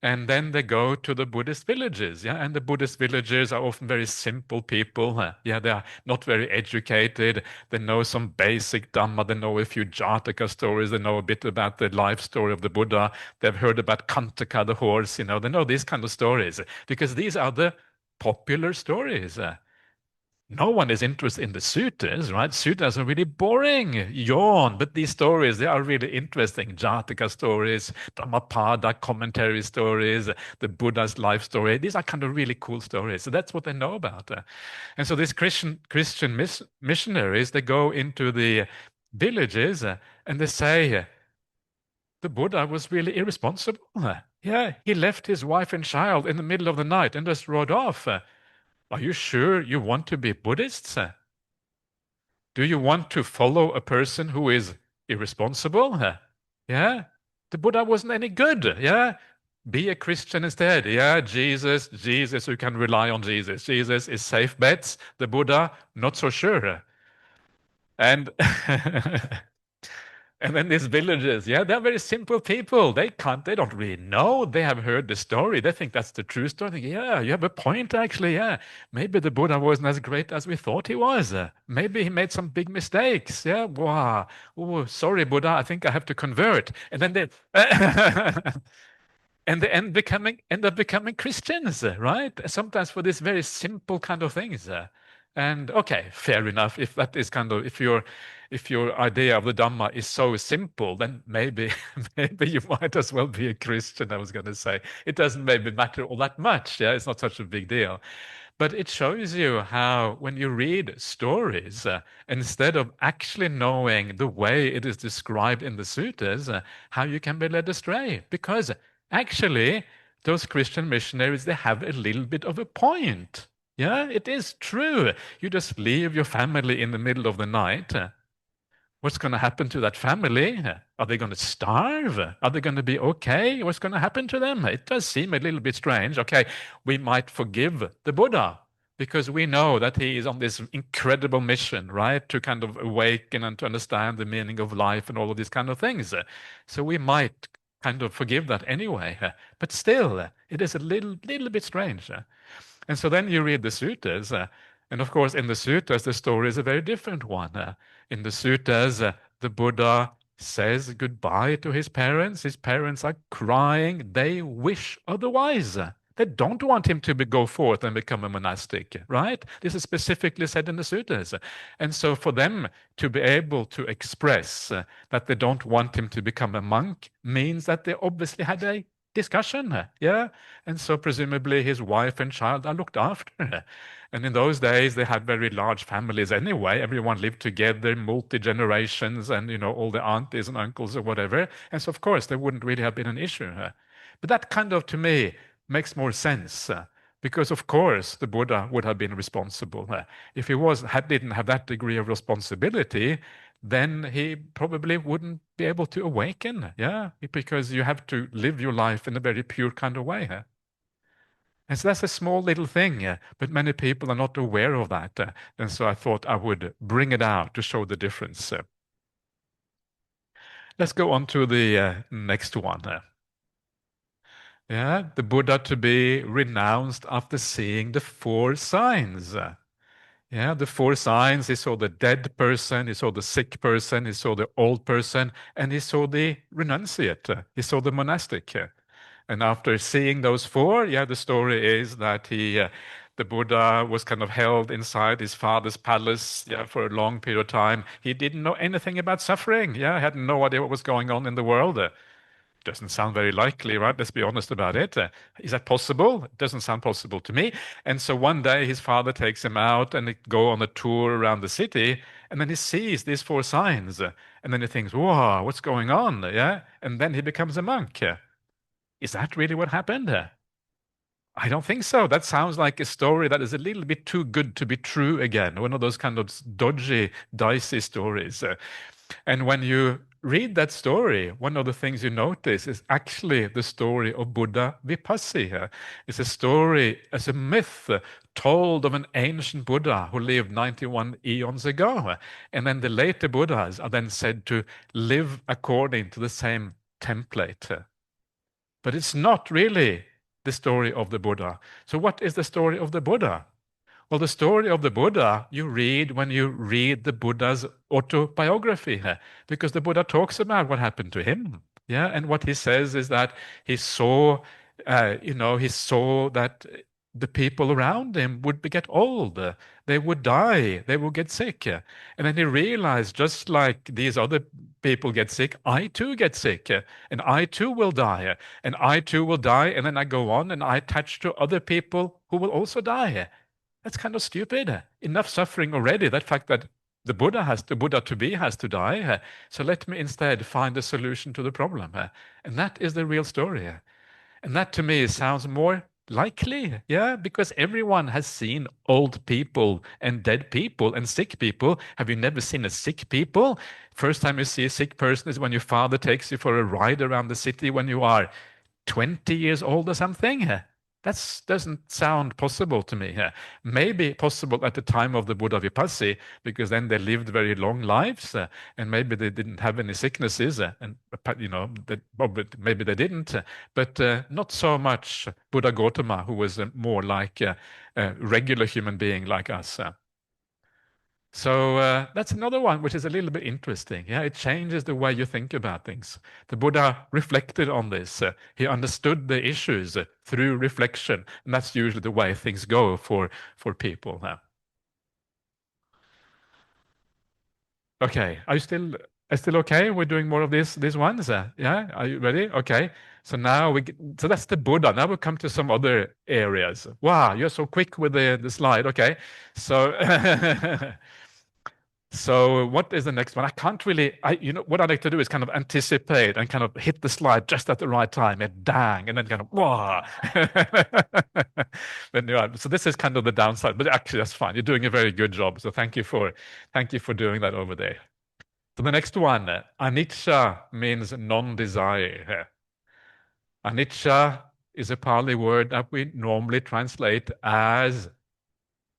And then they go to the Buddhist villages, yeah, and the Buddhist villagers are often very simple people. Yeah, they are not very educated. They know some basic Dhamma. They know a few Jataka stories. They know a bit about the life story of the Buddha. They've heard about Kantaka, the horse. They know these kind of stories because these are the popular stories. No one is interested in the suttas, right? Suttas are really boring, yawn. But these stories, they are really interesting. Jataka stories, Dhammapada commentary stories, the Buddha's life story. These are kind of really cool stories. So that's what they know about. And so these Christian missionaries, they go into the villages and they say, the Buddha was really irresponsible. Yeah, he left his wife and child in the middle of the night and just rode off. Are you sure you want to be Buddhists? Do you want to follow a person who is irresponsible? Yeah? The Buddha wasn't any good. Yeah? Be a Christian instead. Yeah, Jesus, you can rely on Jesus. Jesus is safe bets. The Buddha, not so sure. And and then these villagers, yeah, they're very simple people. They don't really know. They have heard the story. They think that's the true story. They think, yeah, you have a point, actually. Yeah, maybe the Buddha wasn't as great as we thought he was. Maybe he made some big mistakes. Yeah, wow. Oh, sorry, Buddha. I think I have to convert. And then they and they end up becoming Christians, right? Sometimes for these very simple kind of things. And okay, fair enough. If that is kind of if your idea of the Dhamma is so simple, then maybe you might as well be a Christian. I was going to say it doesn't maybe matter all that much. Yeah, it's not such a big deal. But it shows you how when you read stories, instead of actually knowing the way it is described in the suttas, how you can be led astray. Because actually, those Christian missionaries, they have a little bit of a point. Yeah, it is true. You just leave your family in the middle of the night. What's going to happen to that family? Are they going to starve? Are they going to be okay? What's going to happen to them? It does seem a little bit strange. Okay, we might forgive the Buddha because we know that he is on this incredible mission, right? To kind of awaken and to understand the meaning of life and all of these kind of things. So we might kind of forgive that anyway. But still, it is a little bit strange. And so then you read the suttas, and of course in the suttas the story is a very different one. In the suttas, the Buddha says goodbye to his parents. His parents are crying. They wish otherwise. They don't want him to go forth and become a monastic, right? This is specifically said in the suttas. And so for them to be able to express that they don't want him to become a monk means that they obviously had a discussion. Yeah. And so presumably his wife and child are looked after. And in those days, they had very large families anyway. Everyone lived together, multi-generations, and, all the aunties and uncles or whatever. And so, of course, there wouldn't really have been an issue. But that kind of, to me, makes more sense. Because of course the Buddha would have been responsible. If he didn't have that degree of responsibility, then he probably wouldn't be able to awaken. Yeah, because you have to live your life in a very pure kind of way. And so that's a small little thing, but many people are not aware of that. And so I thought I would bring it out to show the difference. Let's go on to the next one. Yeah, the Buddha to be renounced after seeing the four signs. Yeah, the four signs. He saw the dead person, he saw the sick person, he saw the old person, and he saw the renunciate. He saw the monastic. And after seeing those four, yeah, the story is that the Buddha was kind of held inside his father's palace, yeah, for a long period of time. He didn't know anything about suffering. Yeah, had no idea what was going on in the world. Doesn't sound very likely, right? Let's be honest about it. Is that possible? It doesn't sound possible to me. And so one day his father takes him out and they go on a tour around the city, and then he sees these four signs. And then he thinks, whoa, what's going on? Yeah. And then he becomes a monk. Is that really what happened? I don't think so. That sounds like a story that is a little bit too good to be true again. One of those kind of dodgy, dicey stories. And when you read that story, one of the things you notice is actually the story of Buddha Vipassana. It's a story, as a myth, told of an ancient Buddha who lived 91 eons ago. And then the later Buddhas are then said to live according to the same template. But it's not really the story of the Buddha. So what is the story of the Buddha? Well, the story of the Buddha you read when you read the Buddha's autobiography, because the Buddha talks about what happened to him. Yeah, and what he says is that he saw, he saw that the people around him would get old, they would die, they would get sick. And then he realized, just like these other people get sick, I too get sick, and I too will die, and I too will die, and then I go on and I attach to other people who will also die. That's kind of stupid. Enough suffering already. That fact that the Buddha to be has to die. So let me instead find a solution to the problem. And that is the real story. And that to me sounds more likely. Yeah, because everyone has seen old people and dead people and sick people. Have you never seen a sick people? First time you see a sick person is when your father takes you for a ride around the city when you are 20 years old or something. That doesn't sound possible to me. Maybe possible at the time of the Buddha Vipassana, because then they lived very long lives, and maybe they didn't have any sicknesses, and maybe they didn't, but not so much Buddha Gautama, who was more like a regular human being like us. So that's another one which is a little bit interesting. Yeah, it changes the way you think about things. The Buddha reflected on this. He understood the issues through reflection, and that's usually the way things go for people. Okay, are you still okay? We're doing more of these ones. Yeah, are you ready? Okay. So now so that's the Buddha. Now we'll come to some other areas. Wow, you're so quick with the slide. Okay, so. So what is the next one? I can't really, what I like to do is kind of anticipate and kind of hit the slide just at the right time and dang, and then kind of, wow. So this is kind of the downside, but actually that's fine. You're doing a very good job. So thank you for doing that over there. So the next one, anicca means non-desire. Anicca is a Pali word that we normally translate as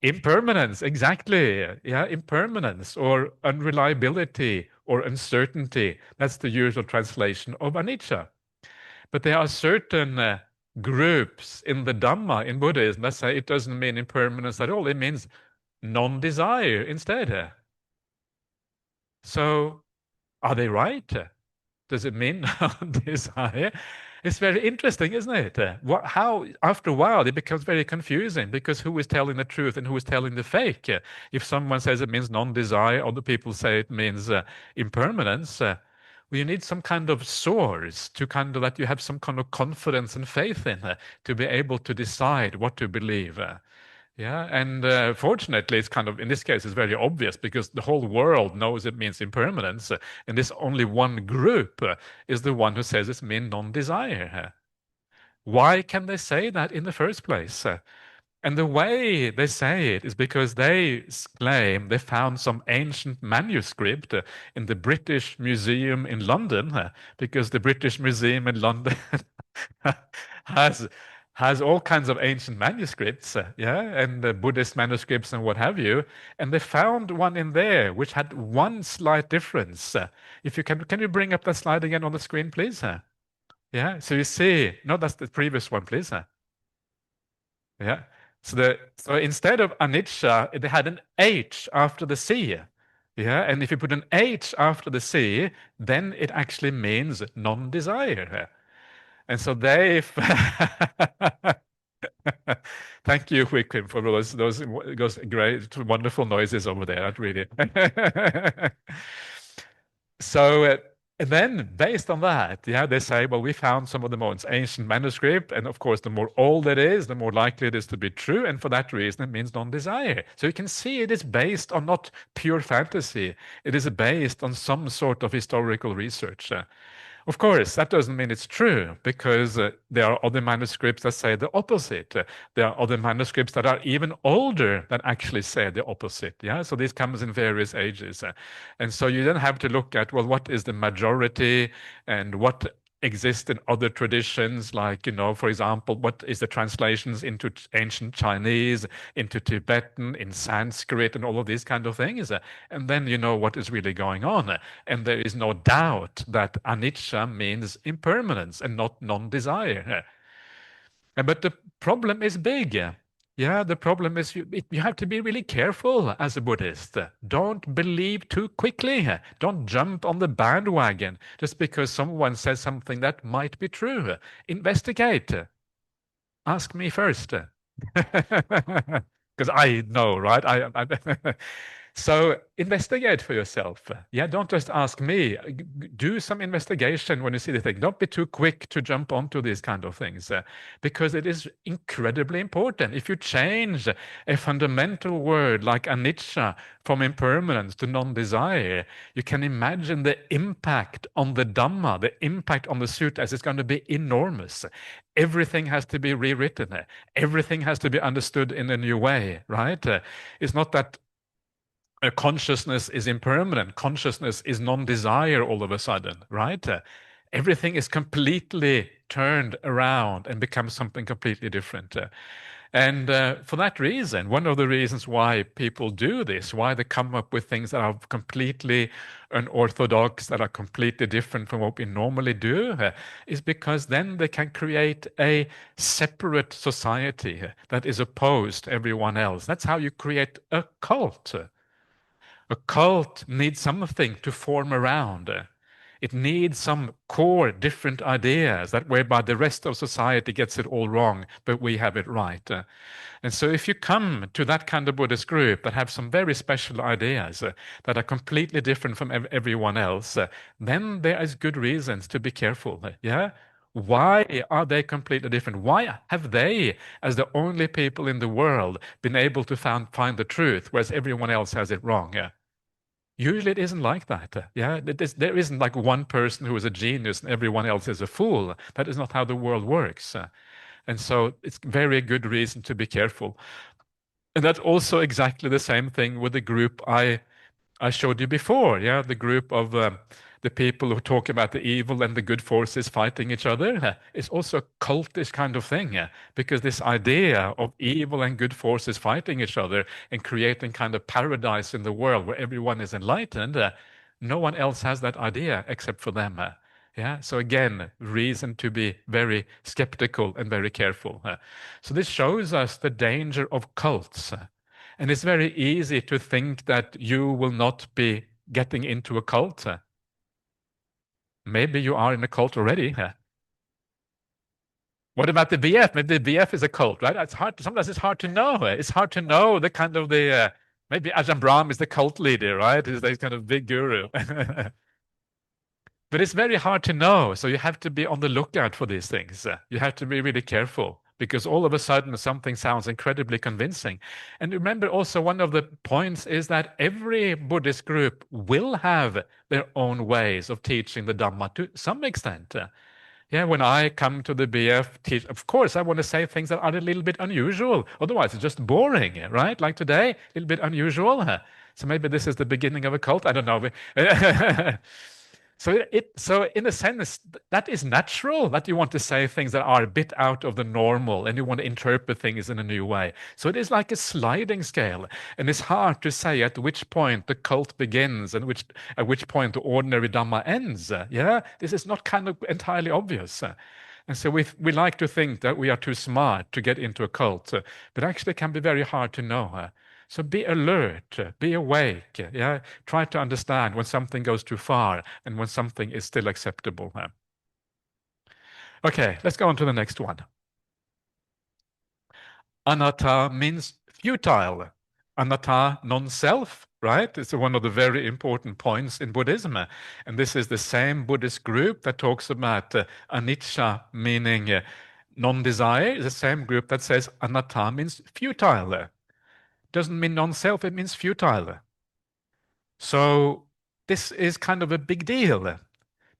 impermanence, exactly. Yeah, impermanence or unreliability or uncertainty. That's the usual translation of anicca. But there are certain groups in the Dhamma, in Buddhism, that say it doesn't mean impermanence at all. It means non-desire instead. So are they right? Does it mean non-desire? It's very interesting, isn't it? How, after a while, it becomes very confusing because who is telling the truth and who is telling the fake? If someone says it means non-desire, other people say it means impermanence. you need some kind of source to kind of that you have some kind of confidence and faith in to be able to decide what to believe. Yeah, and fortunately, it's kind of, in this case, it's very obvious because the whole world knows it means impermanence, and this only one group is the one who says it means non-desire. Why can they say that in the first place? And the way they say it is because they claim they found some ancient manuscript in the British Museum in London, because the British Museum in London has has all kinds of ancient manuscripts, yeah, and Buddhist manuscripts and what have you. And they found one in there which had one slight difference. If you can you bring up that slide again on the screen, please? Yeah, so you see, no, that's the previous one, please. Yeah. So instead of anicca, they had an H after the C. Yeah, and if you put an H after the C, then it actually means non-desire. And so they thank you, Wickham, for those great, wonderful noises over there. That really. So and then, based on that, yeah, they say, well, we found some of the most ancient manuscript, and of course, the more old it is, the more likely it is to be true, and for that reason, it means non-desire. So you can see it is based on not pure fantasy. It is based on some sort of historical research. Of course, that doesn't mean it's true, because there are other manuscripts that say the opposite. There are other manuscripts that are even older that actually say the opposite. Yeah, so this comes in various ages, and so you then have to look at, well, what is the majority, and what exist in other traditions, like, for example, what is the translations into ancient Chinese, into Tibetan, in Sanskrit, and all of these kind of things. And then you know what is really going on. And there is no doubt that anicca means impermanence and not non-desire. But the problem is big. Yeah, the problem is you have to be really careful as a Buddhist. Don't believe too quickly. Don't jump on the bandwagon just because someone says something that might be true. Investigate. Ask me first. Because I know, right? So investigate for yourself. Yeah, don't just ask me. Do some investigation when you see the thing. Don't be too quick to jump onto these kind of things, because it is incredibly important. If you change a fundamental word like anicca from impermanence to non-desire, you can imagine the impact on the Dhamma, the impact on the suttas is going to be enormous. Everything has to be rewritten. Everything has to be understood in a new way, right? It's not that consciousness is impermanent. Consciousness is non-desire all of a sudden, right? Everything is completely turned around and becomes something completely different. And for that reason, one of the reasons why people do this, why they come up with things that are completely unorthodox, that are completely different from what we normally do, is because then they can create a separate society that is opposed to everyone else. That's how you create a cult. A cult needs something to form around. It needs some core different ideas that whereby the rest of society gets it all wrong, but we have it right. And so if you come to that kind of Buddhist group that have some very special ideas that are completely different from everyone else, then there is good reasons to be careful. Yeah? Why are they completely different? Why have they, as the only people in the world, been able to find the truth, whereas everyone else has it wrong? Yeah. Usually it isn't like that. Yeah, there isn't like one person who is a genius and everyone else is a fool. That is not how the world works. And so it's very good reason to be careful. And that's also exactly the same thing with the group I showed you before. Yeah, the group of the people who talk about the evil and the good forces fighting each other. It's also a cultish kind of thing, because this idea of evil and good forces fighting each other and creating kind of paradise in the world where everyone is enlightened, no one else has that idea except for them. Yeah, so again, reason to be very skeptical and very careful. So this shows us the danger of cults. And it's very easy to think that you will not be getting into a cult. Maybe you are in a cult already. What about the BF? Maybe the BF is a cult, right? It's hard. Sometimes it's hard to know. It's hard to know the kind of the. Maybe Ajahn Brahm is the cult leader, right? He's the kind of big guru. But it's very hard to know. So you have to be on the lookout for these things. You have to be really careful because all of a sudden something sounds incredibly convincing. And remember also one of the points is that every Buddhist group will have their own ways of teaching the Dhamma to some extent. Yeah, when I come to the BF teach, of course, I want to say things that are a little bit unusual. Otherwise, it's just boring, right? Like today, a little bit unusual. So maybe this is the beginning of a cult. I don't know. So in a sense, that is natural that you want to say things that are a bit out of the normal and you want to interpret things in a new way. So it is like a sliding scale, and it's hard to say at which point the cult begins and at which point the ordinary Dhamma ends. Yeah, this is not kind of entirely obvious. And so we like to think that we are too smart to get into a cult, but actually it can be very hard to know. So be alert, be awake, yeah? Try to understand when something goes too far and when something is still acceptable. Okay, let's go on to the next one. Anatta means futile. Anatta, non-self, right? It's one of the very important points in Buddhism. And this is the same Buddhist group that talks about anicca, meaning non-desire, the same group that says anatta means futile. Doesn't mean non-self, it means futile. So this is kind of a big deal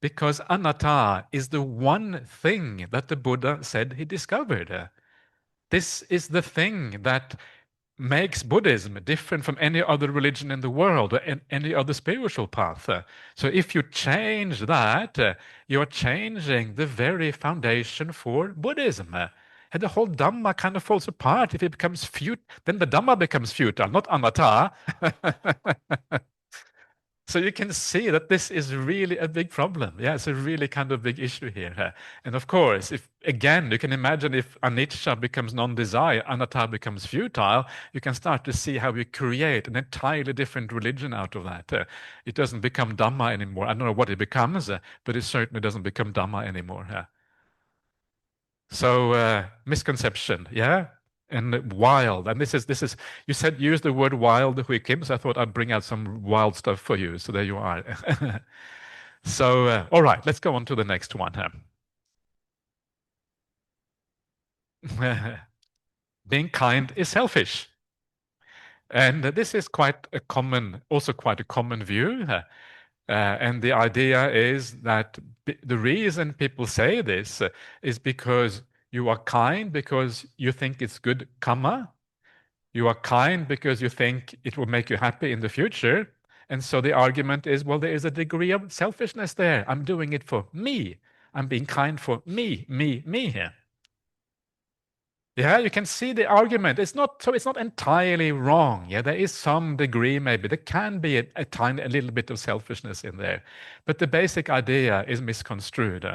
because anatta is the one thing that the Buddha said he discovered. This is the thing that makes Buddhism different from any other religion in the world or any other spiritual path. So if you change that, you're changing the very foundation for Buddhism. And the whole Dhamma kind of falls apart if it becomes futile. Then the Dhamma becomes futile, not anatta. So you can see that this is really a big problem. Yeah, it's a really kind of big issue here. And of course, if again, you can imagine if anicca becomes non-desire, anatta becomes futile, you can start to see how we create an entirely different religion out of that. It doesn't become Dhamma anymore. I don't know what it becomes, but it certainly doesn't become Dhamma anymore. So misconception, yeah, and wild. And this is you said use the word wild, Hui Kim, so I thought I'd bring out some wild stuff for you. So there you are. So all right, let's go on to the next one. Being kind is selfish. And this is quite a common, also quite a common view. And the idea is that the reason people say this is because you are kind because you think it's good karma. You are kind because you think it will make you happy in the future. And so the argument is, well, there is a degree of selfishness there. I'm doing it for me. I'm being kind for me here. Yeah, you can see the argument. It's not entirely wrong. Yeah, there is some degree maybe. There can be a little bit of selfishness in there. But the basic idea is misconstrued.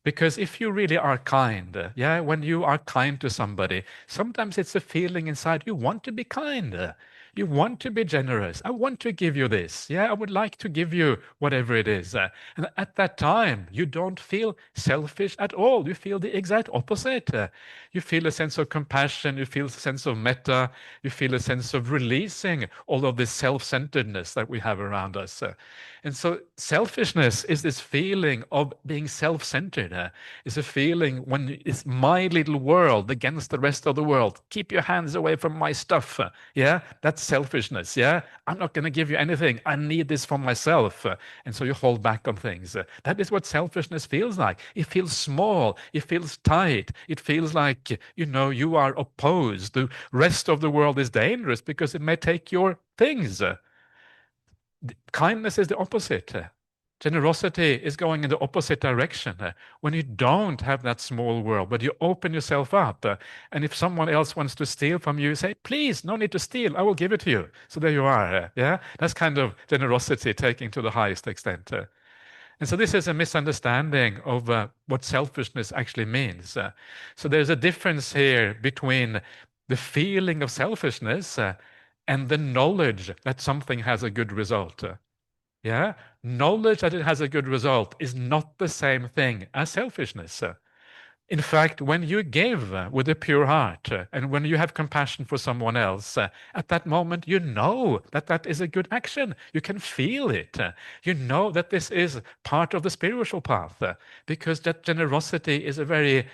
Because if you really are kind, yeah, when you are kind to somebody, sometimes it's a feeling inside you want to be kind. You want to be generous. I want to give you this. Yeah, I would like to give you whatever it is. And at that time, you don't feel selfish at all. You feel the exact opposite. You feel a sense of compassion. You feel a sense of metta. You feel a sense of releasing all of this self-centeredness that we have around us. And so selfishness is this feeling of being self-centered. It's a feeling when it's my little world against the rest of the world. Keep your hands away from my stuff. Yeah, that's selfishness. Yeah, I'm not going to give you anything. I need this for myself. And so you hold back on things. That is what selfishness feels like. It feels small. It feels tight. It feels like, you are opposed. The rest of the world is dangerous because it may take your things. Kindness is the opposite. Generosity is going in the opposite direction. When you don't have that small world, but you open yourself up, and if someone else wants to steal from you, say, please, no need to steal, I will give it to you. So there you are. Yeah, that's kind of generosity taking to the highest extent. And so this is a misunderstanding of what selfishness actually means. So there's a difference here between the feeling of selfishness and the knowledge that something has a good result. Yeah, knowledge that it has a good result is not the same thing as selfishness. In fact, when you give with a pure heart and when you have compassion for someone else, at that moment you know that that is a good action. You can feel it. You know that this is part of the spiritual path because that generosity is a very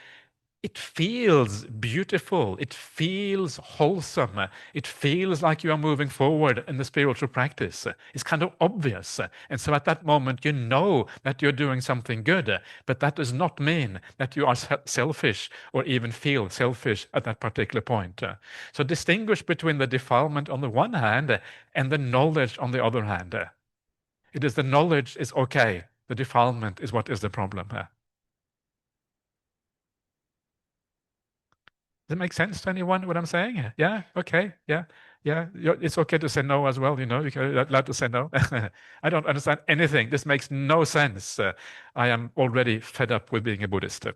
it feels beautiful. It feels wholesome. It feels like you are moving forward in the spiritual practice. It's kind of obvious. And so at that moment, you know that you're doing something good, but that does not mean that you are selfish or even feel selfish at that particular point. So distinguish between the defilement on the one hand and the knowledge on the other hand. It is the knowledge is okay. The defilement is what is the problem. Does it make sense to anyone what I'm saying? Yeah? Okay. Yeah. Yeah. It's okay to say no as well, you're allowed to say no. I don't understand anything. This makes no sense. I am already fed up with being a Buddhist.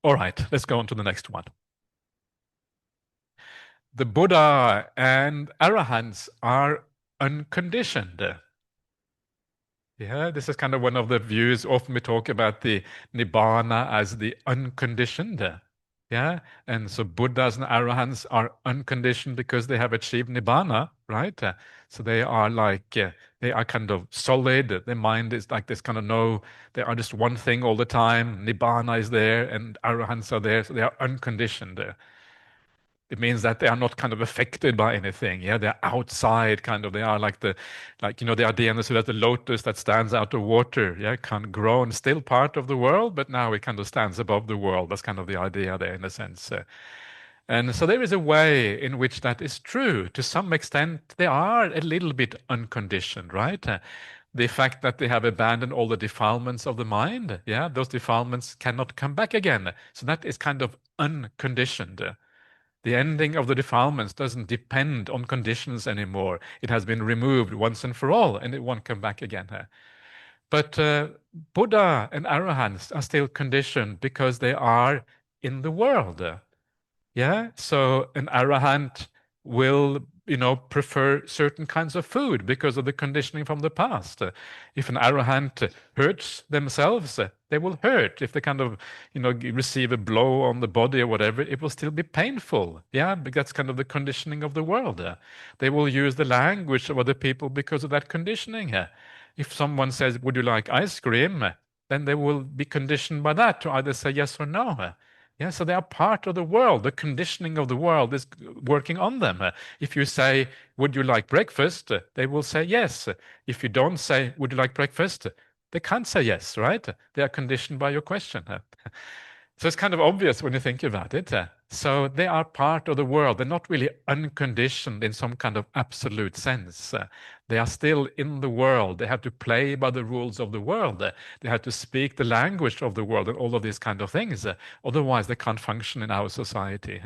All right, let's go on to the next one. The Buddha and Arahants are unconditioned. Yeah, this is kind of one of the views. Often we talk about the Nibbana as the unconditioned. Yeah, and so Buddhas and Arahants are unconditioned because they have achieved Nibbana, right? So they are like, they are kind of solid. Their mind is like this kind of no, they are just one thing all the time. Nibbana is there and Arahants are there, so they are unconditioned. It means that they are not kind of affected by anything. Yeah, they're outside, kind of. They are like the idea in the Sutra that the lotus that stands out of water, yeah, can grow and still part of the world, but now it kind of stands above the world. That's kind of the idea there, in a sense. And so there is a way in which that is true. To some extent, they are a little bit unconditioned, right? The fact that they have abandoned all the defilements of the mind, yeah, those defilements cannot come back again. So that is kind of unconditioned. The ending of the defilements doesn't depend on conditions anymore. It has been removed once and for all, and it won't come back again. But Buddha and Arahants are still conditioned because they are in the world. Yeah, so an Arahant will, prefer certain kinds of food because of the conditioning from the past. If an Arahant hurts themselves, they will hurt. If they kind of, receive a blow on the body or whatever, it will still be painful. Yeah, but that's kind of the conditioning of the world. They will use the language of other people because of that conditioning. If someone says, "Would you like ice cream?" then they will be conditioned by that to either say yes or no. Yeah, so they are part of the world. The conditioning of the world is working on them. If you say, "Would you like breakfast?" they will say yes. If you don't say, "Would you like breakfast?" they can't say yes, right? They are conditioned by your question. So it's kind of obvious when you think about it. So they are part of the world. They're not really unconditioned in some kind of absolute sense. They are still in the world. They have to play by the rules of the world. They have to speak the language of the world and all of these kind of things. Otherwise, they can't function in our society.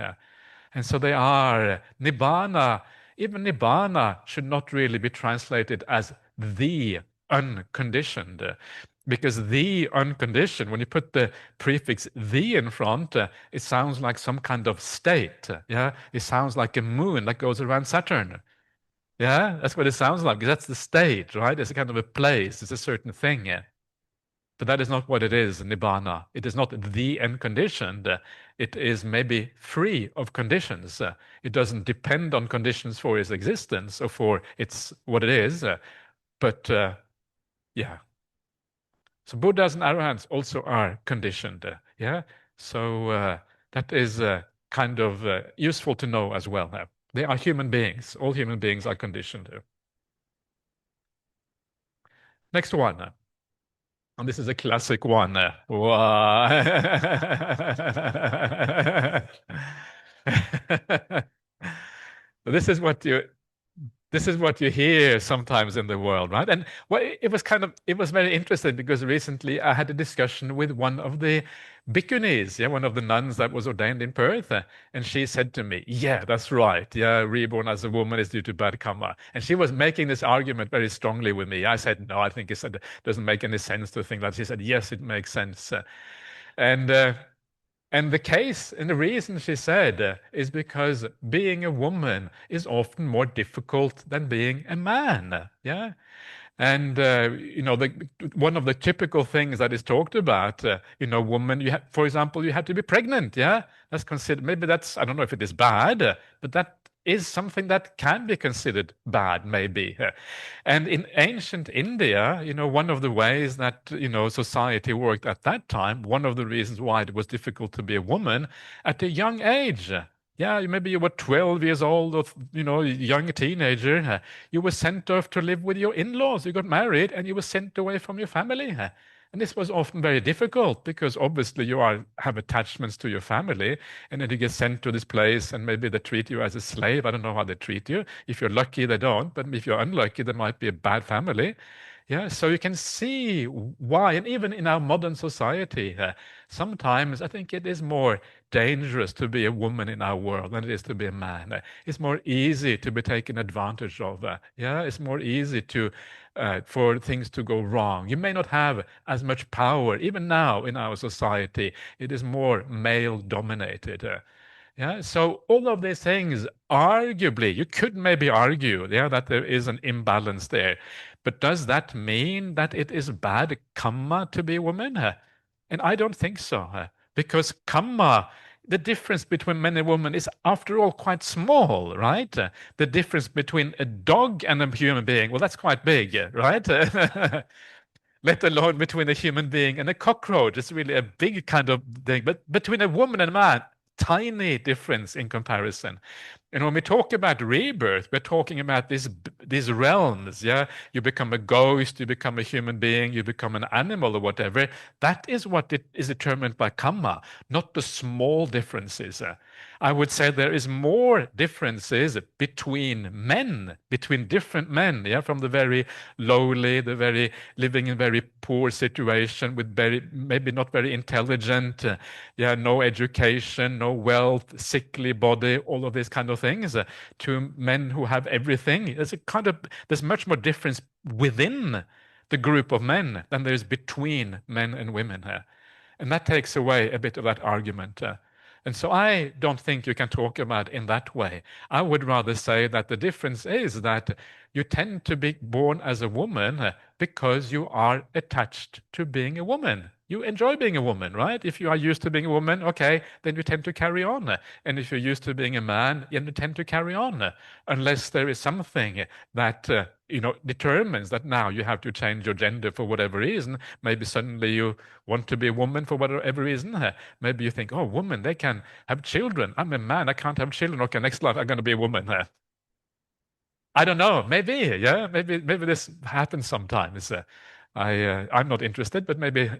And so they are Nibbana. Even Nibbana should not really be translated as the unconditioned. Because the unconditioned, when you put the prefix the in front, it sounds like some kind of state. Yeah, it sounds like a moon that goes around Saturn. Yeah, that's what it sounds like. Because that's the state, right? It's a kind of a place. It's a certain thing. But that is not what it is, Nibbana. It is not the unconditioned. It is maybe free of conditions. It doesn't depend on conditions for its existence or for its what it is. But yeah. So Buddhas and Arahants also are conditioned. Yeah. So that is kind of useful to know as well. They are human beings. All human beings are conditioned. Next one. And this is a classic one. Wow. This is what you hear sometimes in the world, right? And it was very interesting because recently I had a discussion with one of the bhikkhunis, yeah, one of the nuns that was ordained in Perth, and she said to me, "Yeah, that's right. Yeah, reborn as a woman is due to bad karma." And she was making this argument very strongly with me. I said, "No, I think it doesn't make any sense to think that." She said, "Yes, it makes sense." And And the case, and the reason she said, is because being a woman is often more difficult than being a man. Yeah. And one of the typical things that is talked about, woman, for example, you have to be pregnant. Yeah, that's considered. Maybe that's, I don't know if it is bad, but that is something that can be considered bad, maybe. And in ancient India, one of the ways that society worked at that time, one of the reasons why it was difficult to be a woman at a young age. Yeah, maybe you were 12 years old or, young teenager. You were sent off to live with your in-laws. You got married and you were sent away from your family. And this was often very difficult because obviously you have attachments to your family, and then you get sent to this place and maybe they treat you as a slave. I don't know how they treat you. If you're lucky, they don't. But if you're unlucky, there might be a bad family. Yeah, so you can see why, and even in our modern society, sometimes I think it is more dangerous to be a woman in our world than it is to be a man. It's more easy to be taken advantage of. Yeah, it's more easy for things to go wrong. You may not have as much power, even now in our society. It is more male-dominated. Yeah, so all of these things, arguably, you could maybe argue, that there is an imbalance there. But does that mean that it is bad karma to be a woman? And I don't think so, because karma, the difference between men and women is, after all, quite small, right? The difference between a dog and a human being, well, that's quite big, right? Let alone between a human being and a cockroach. It's really a big kind of thing. But between a woman and a man, tiny difference in comparison. And when we talk about rebirth, we're talking about these realms. Yeah, you become a ghost, you become a human being, you become an animal or whatever. That is what it is determined by karma, not the small differences. I would say there is more differences between men, between different men. Yeah, from the very lowly, the very living in very poor situation with maybe not very intelligent, no education, no wealth, sickly body, all of these kind of things, to men who have everything. There's much more difference within the group of men than there is between men and women here. And that takes away a bit of that argument. And so I don't think you can talk about it in that way. I would rather say that the difference is that you tend to be born as a woman because you are attached to being a woman. You enjoy being a woman, right? If you are used to being a woman, okay, then you tend to carry on. And if you're used to being a man, then you tend to carry on, unless there is something that determines that now you have to change your gender for whatever reason. Maybe suddenly you want to be a woman for whatever reason. Maybe you think, oh, women, they can have children. I'm a man, I can't have children. Okay, next life I'm going to be a woman. I don't know. Maybe, yeah. Maybe this happens sometimes. I'm not interested, but maybe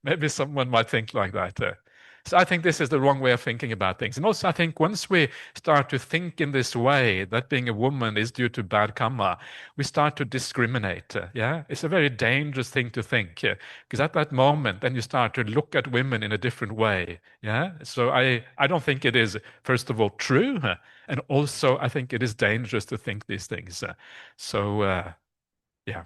maybe someone might think like that. So I think this is the wrong way of thinking about things. And also, I think once we start to think in this way, that being a woman is due to bad karma, we start to discriminate. Yeah, it's a very dangerous thing to think, because at that moment, then you start to look at women in a different way. Yeah, so I don't think it is, first of all, true, and also I think it is dangerous to think these things. Yeah.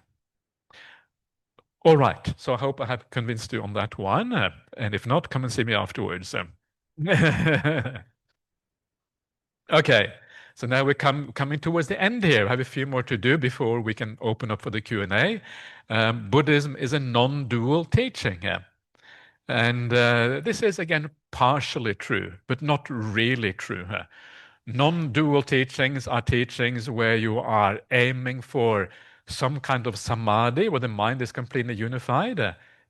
All right. So I hope I have convinced you on that one. And if not, come and see me afterwards. Okay. So now we're coming towards the end here. I have a few more to do before we can open up for the Q&A. Buddhism is a non-dual teaching. And this is, again, partially true, but not really true. Non-dual teachings are teachings where you are aiming for some kind of samadhi, where the mind is completely unified,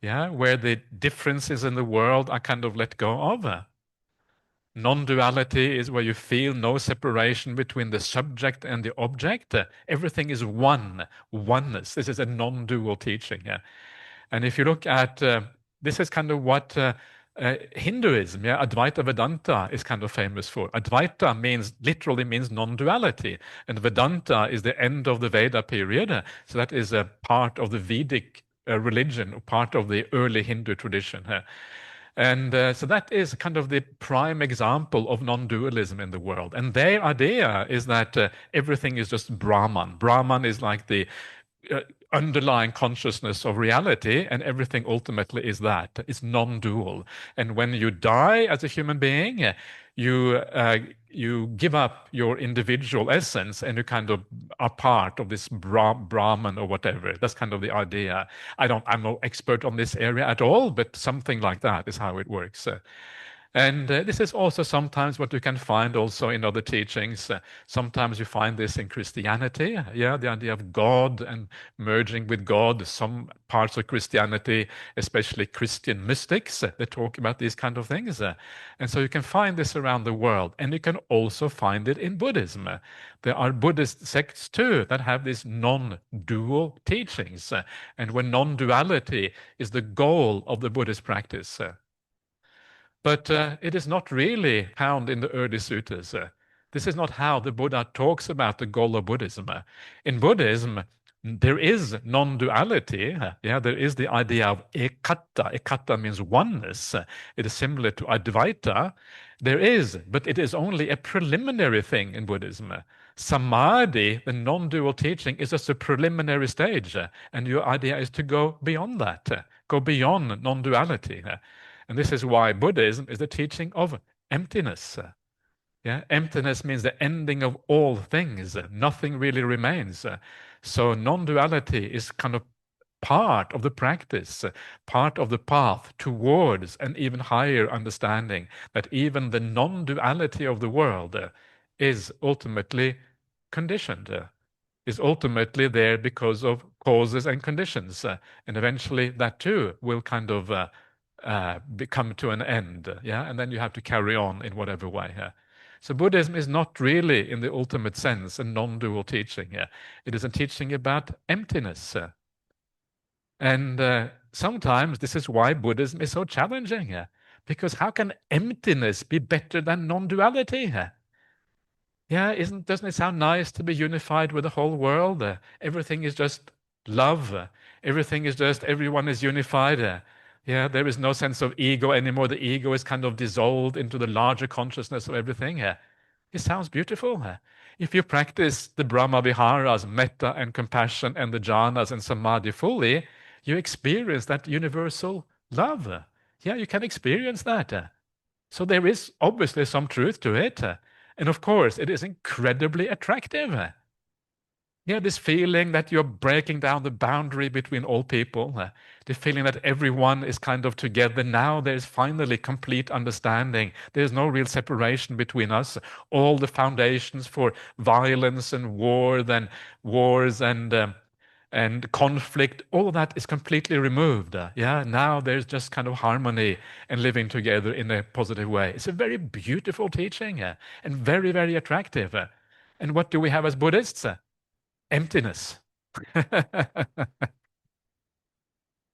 where the differences in the world are kind of let go of. Non-duality is where you feel no separation between the subject and the object. Everything is oneness. This is a non-dual teaching. And if you look at, this is kind of what Hinduism, Advaita Vedanta is kind of famous for. Advaita literally means non-duality, and Vedanta is the end of the Veda period. So that is a part of the Vedic religion, part of the early Hindu tradition. And so that is kind of the prime example of non-dualism in the world. And their idea is that everything is just Brahman. Brahman is like the underlying consciousness of reality, and everything ultimately is that. It's non-dual. And when you die as a human being, you give up your individual essence and you kind of are part of this Brahman or whatever. That's kind of the idea. I'm no expert on this area at all, but something like that is how it works. And this is also sometimes what you can find also in other teachings. Sometimes you find this in Christianity, yeah, the idea of God and merging with God. Some parts of Christianity, especially Christian mystics, they talk about these kind of things. And so you can find this around the world. And you can also find it in Buddhism. There are Buddhist sects too that have these non-dual teachings. And when non-duality is the goal of the Buddhist practice. But it is not really found in the early suttas. This is not how the Buddha talks about the goal of Buddhism. In Buddhism, there is non-duality. Yeah, there is the idea of ekatta. Ekatta means oneness. It is similar to Advaita. There is, but it is only a preliminary thing in Buddhism. Samadhi, the non-dual teaching, is just a preliminary stage, and your idea is to go beyond that, go beyond non-duality. And this is why Buddhism is the teaching of emptiness. Yeah, emptiness means the ending of all things. Nothing really remains. So non-duality is kind of part of the practice, part of the path towards an even higher understanding that even the non-duality of the world is ultimately conditioned, is ultimately there because of causes and conditions. And eventually that too will kind of come to an end, yeah, and then you have to carry on in whatever way. So Buddhism is not really, in the ultimate sense, a non-dual teaching. It is a teaching about emptiness, and sometimes this is why Buddhism is so challenging. Because how can emptiness be better than non-duality? Yeah, doesn't it sound nice to be unified with the whole world? Everything is just love. Everyone is unified. Yeah, there is no sense of ego anymore. The ego is kind of dissolved into the larger consciousness of everything. It sounds beautiful. If you practice the Brahma Viharas, metta and compassion and the jhanas and samadhi fully, you experience that universal love. Yeah, you can experience that. So there is obviously some truth to it. And of course, it is incredibly attractive. Yeah, this feeling that you're breaking down the boundary between all people, the feeling that everyone is kind of together now. There's finally complete understanding. There's no real separation between us. All the foundations for violence and wars and conflict, all of that is completely removed. Yeah, now there's just kind of harmony and living together in a positive way. It's a very beautiful teaching and very, very attractive. And what do we have as Buddhists? Emptiness.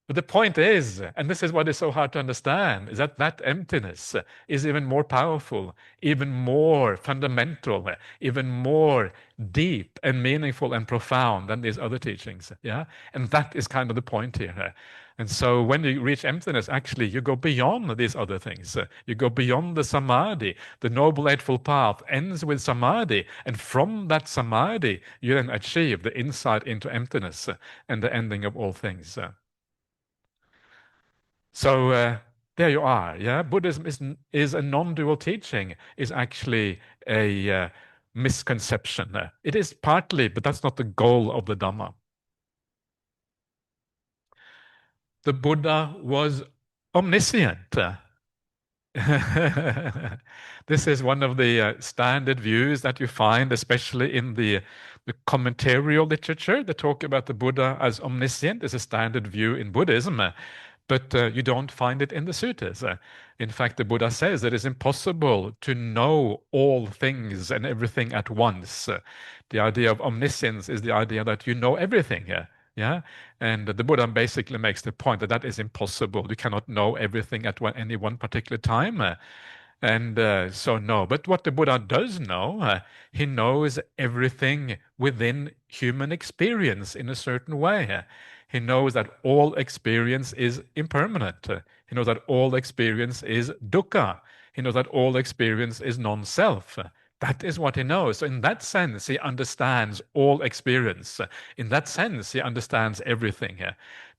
But the point is, and this is what is so hard to understand, is that emptiness is even more powerful, even more fundamental, even more deep and meaningful and profound than these other teachings. Yeah, and that is kind of the point here. And so when you reach emptiness, actually, you go beyond these other things. You go beyond the samadhi. The Noble Eightfold Path ends with samadhi. And from that samadhi, you then achieve the insight into emptiness and the ending of all things. So there you are. Yeah, Buddhism is a non-dual teaching. Is actually a misconception. It is partly, but that's not the goal of the Dhamma. The Buddha was omniscient. This is one of the standard views that you find, especially in the commentarial literature. They talk about the Buddha as omniscient. It's a standard view in Buddhism. But you don't find it in the suttas. In fact, the Buddha says it is impossible to know all things and everything at once. The idea of omniscience is the idea that you know everything. Yeah, and the Buddha basically makes the point that that is impossible. You cannot know everything at any one particular time. So no, but what the Buddha does know, he knows everything within human experience in a certain way. He knows that all experience is impermanent. He knows that all experience is dukkha. He knows that all experience is non-self. That is what he knows. So in that sense, he understands all experience. In that sense, he understands everything.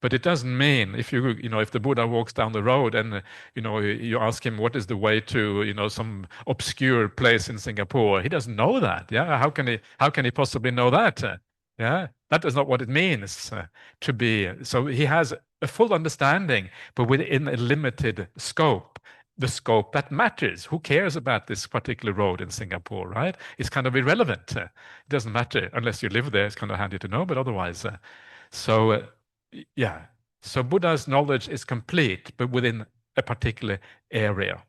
But it doesn't mean if if the Buddha walks down the road and, you ask him what is the way to, some obscure place in Singapore, he doesn't know that. Yeah. How can he possibly know that? Yeah. That is not what it means to be. So he has a full understanding, but within a limited scope, the scope that matters. Who cares about this particular road in Singapore, right? It's kind of irrelevant. It doesn't matter unless you live there. It's kind of handy to know, but otherwise. So, yeah. So Buddha's knowledge is complete, but within a particular area.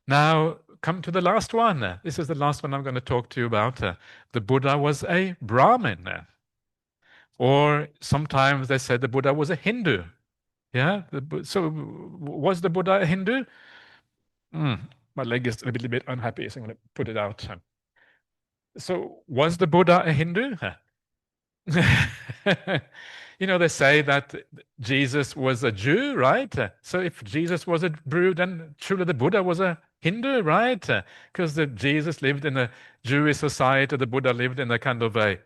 Now, come to the last one. This is the last one I'm going to talk to you about. The Buddha was a Brahmin. Or sometimes they said the Buddha was a Hindu. Yeah. So was the Buddha a Hindu? My leg is a little bit unhappy, so I'm going to put it out. So was the Buddha a Hindu? They say that Jesus was a Jew, right? So if Jesus was a Jew, then truly the Buddha was a Hindu, right? Because Jesus lived in a Jewish society, the Buddha lived in a kind of a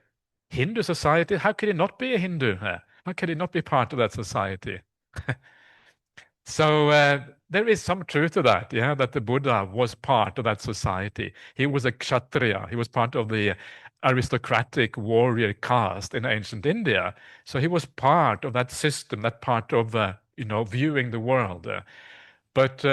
Hindu society. How could he not be a Hindu? How could he not be part of that society? So there is some truth to that, yeah, that the Buddha was part of that society. He was a kshatriya. He was part of the aristocratic warrior caste in ancient India. So he was part of that system, that part of, viewing the world. But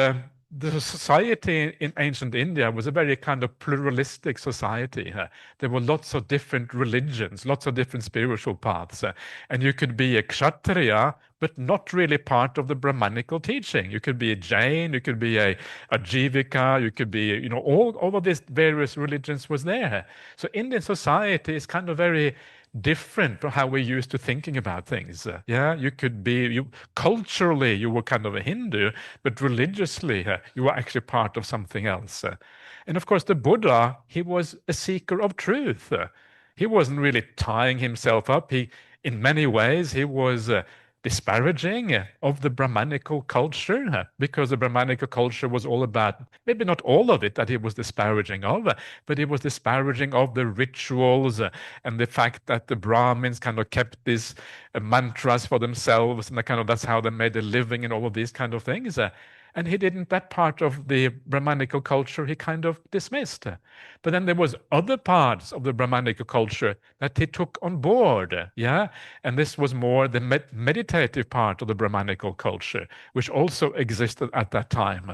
the society in ancient India was a very kind of pluralistic society. There were lots of different religions, lots of different spiritual paths. And you could be a kshatriya, but not really part of the Brahmanical teaching. You could be a Jain, you could be a Jivika, you could be, all of these various religions was there. So Indian society is kind of very different from how we're used to thinking about things. Yeah, you could be, culturally, you were kind of a Hindu, but religiously, you were actually part of something else. And of course, the Buddha, he was a seeker of truth. He wasn't really tying himself up. In many ways, he was disparaging of the Brahmanical culture, because the Brahmanical culture was all about, maybe not all of it that he was disparaging of, but he was disparaging of the rituals and the fact that the Brahmins kind of kept these mantras for themselves, and that's how they made a living and all of these kind of things. And he didn't, that part of the Brahmanical culture, he kind of dismissed. But then there was other parts of the Brahmanical culture that he took on board, yeah? And this was more the meditative part of the Brahmanical culture, which also existed at that time.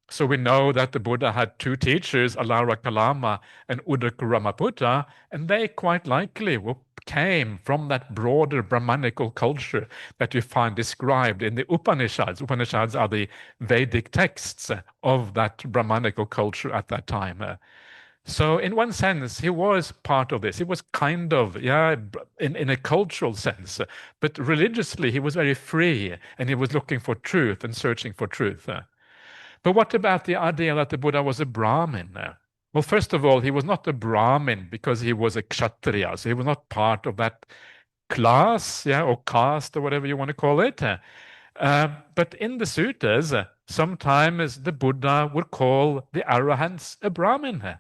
So we know that the Buddha had two teachers, Alara Kalama and Uddaka Ramaputta, and they quite likely came from that broader Brahmanical culture that you find described in the Upanishads. Upanishads are the Vedic texts of that Brahmanical culture at that time. So in one sense, he was part of this. He was kind of, yeah, in a cultural sense, but religiously he was very free, and he was looking for truth and searching for truth. But what about the idea that the Buddha was a Brahmin? Well, first of all, he was not a Brahmin because he was a Kshatriya, so he was not part of that class, yeah, or caste, or whatever you want to call it. But in the suttas, sometimes the Buddha would call the arahants a Brahmin.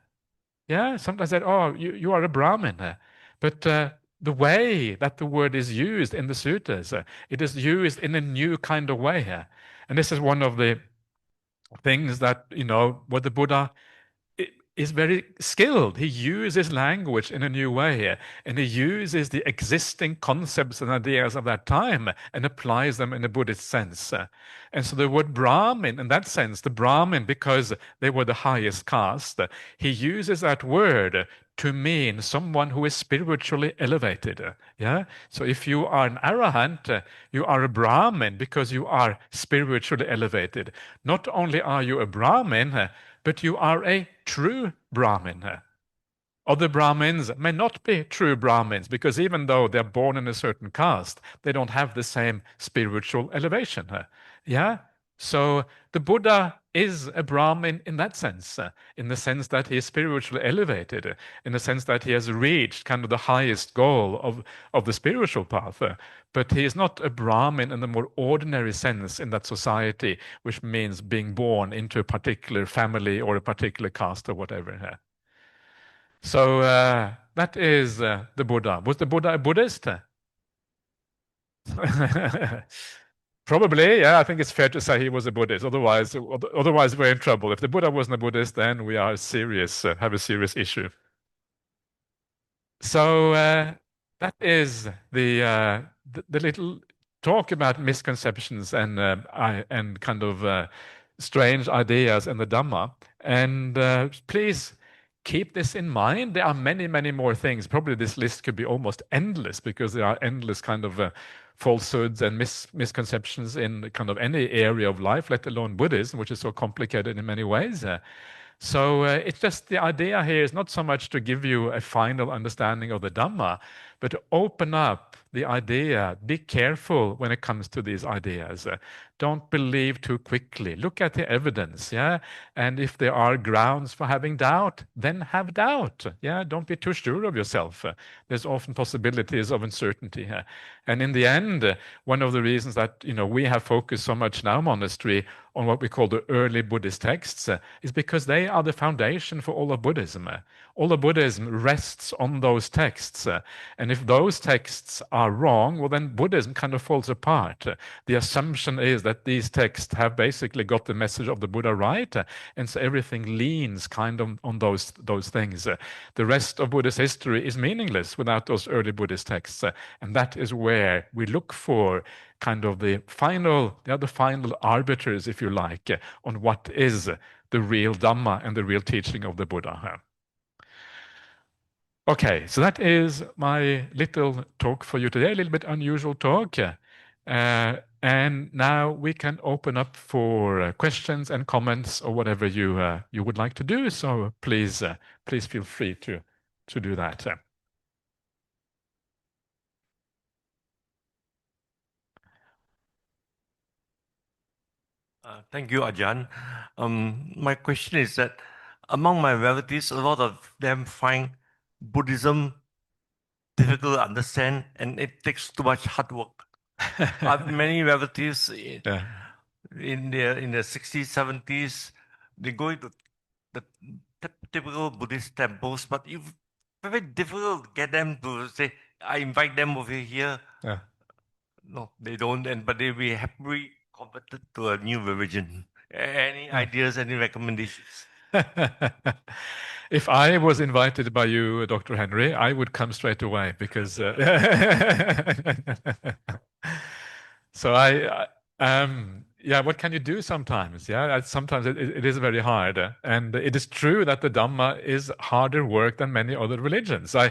Yeah, sometimes said, "Oh, you are a Brahmin." But the way that the word is used in the suttas, it is used in a new kind of way. And this is one of the things that, what the Buddha is very skilled. He uses language in a new way, and he uses the existing concepts and ideas of that time and applies them in a Buddhist sense. And so the word Brahmin, in that sense, the Brahmin, because they were the highest caste, he uses that word to mean someone who is spiritually elevated. Yeah. So if you are an arahant, you are a Brahmin because you are spiritually elevated. Not only are you a Brahmin, but you are a true Brahmin. Other Brahmins may not be true Brahmins, because even though they're born in a certain caste, they don't have the same spiritual elevation. Yeah? So the Buddha is a Brahmin in that sense, in the sense that he is spiritually elevated, in the sense that he has reached kind of the highest goal of the spiritual path. But he is not a Brahmin in the more ordinary sense in that society, which means being born into a particular family or a particular caste or whatever. So that is the Buddha. Was the Buddha a Buddhist? Probably, yeah. I think it's fair to say he was a Buddhist. Otherwise, we're in trouble. If the Buddha wasn't a Buddhist, then we are serious, have a serious issue. So that is the little talk about misconceptions and kind of strange ideas in the Dhamma. And please keep this in mind. There are many, many more things. Probably this list could be almost endless because there are endless kind of falsehoods and misconceptions in kind of any area of life, let alone Buddhism, which is so complicated in many ways. So it's just the idea here is not so much to give you a final understanding of the Dhamma, but to open up the idea. Be careful when it comes to these ideas. Don't believe too quickly. Look at the evidence, yeah? And if there are grounds for having doubt, then have doubt, yeah? Don't be too sure of yourself. There's often possibilities of uncertainty. And in the end, one of the reasons that, we have focused so much in our monastery on what we call the early Buddhist texts is because they are the foundation for all of Buddhism. All of Buddhism rests on those texts. And if those texts are wrong, well, then Buddhism kind of falls apart. The assumption is that these texts have basically got the message of the Buddha right, and so everything leans kind of on those things. The rest of Buddhist history is meaningless without those early Buddhist texts, and that is where we look for kind of the final arbiters, if you like, on what is the real Dhamma and the real teaching of the Buddha. Okay, so that is my little talk for you today, a little bit unusual talk. And now we can open up for questions and comments or whatever you would like to do. So please feel free to do that. Thank you, Ajahn. My question is that among my relatives, a lot of them find Buddhism difficult to understand, and it takes too much hard work. I have many relatives in the 60s, 70s. They go into the typical Buddhist temples, but it's very difficult to get them to say, I invite them over here. No, they don't, but they will be happily converted to a new religion. Any ideas, any recommendations? If I was invited by you, Dr. Henry, I would come straight away because so what can you do sometimes? Yeah, sometimes it is very hard. And it is true that the Dhamma is harder work than many other religions. I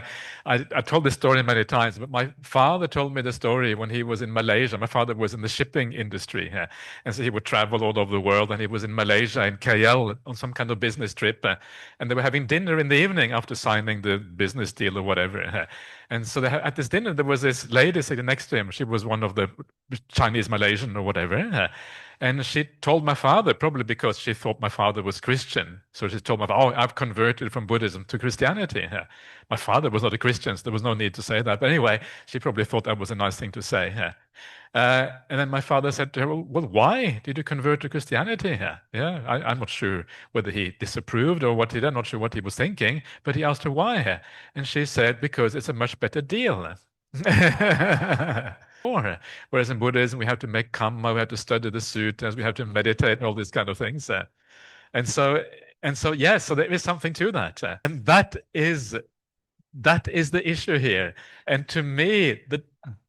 told this story many times, but my father told me the story when he was in Malaysia. My father was in the shipping industry, and so he would travel all over the world, and he was in Malaysia, in KL, on some kind of business trip, and they were having dinner in the evening after signing the business deal or whatever. And so at this dinner, there was this lady sitting next to him. She was one of the Chinese Malaysian or whatever. And she told my father, probably because she thought my father was Christian. So she told my father, I've converted from Buddhism to Christianity. My father was not a Christian, so there was no need to say that. But anyway, she probably thought that was a nice thing to say. And then my father said to her, well, why did you convert to Christianity? I'm not sure whether he disapproved or what he did. I'm not sure what he was thinking, but he asked her why. And she said, because it's a much better deal. Whereas in Buddhism, we have to make karma, we have to study the sutras, we have to meditate and all these kind of things. And so yes, so there is something to that. And that is the issue here. And to me, the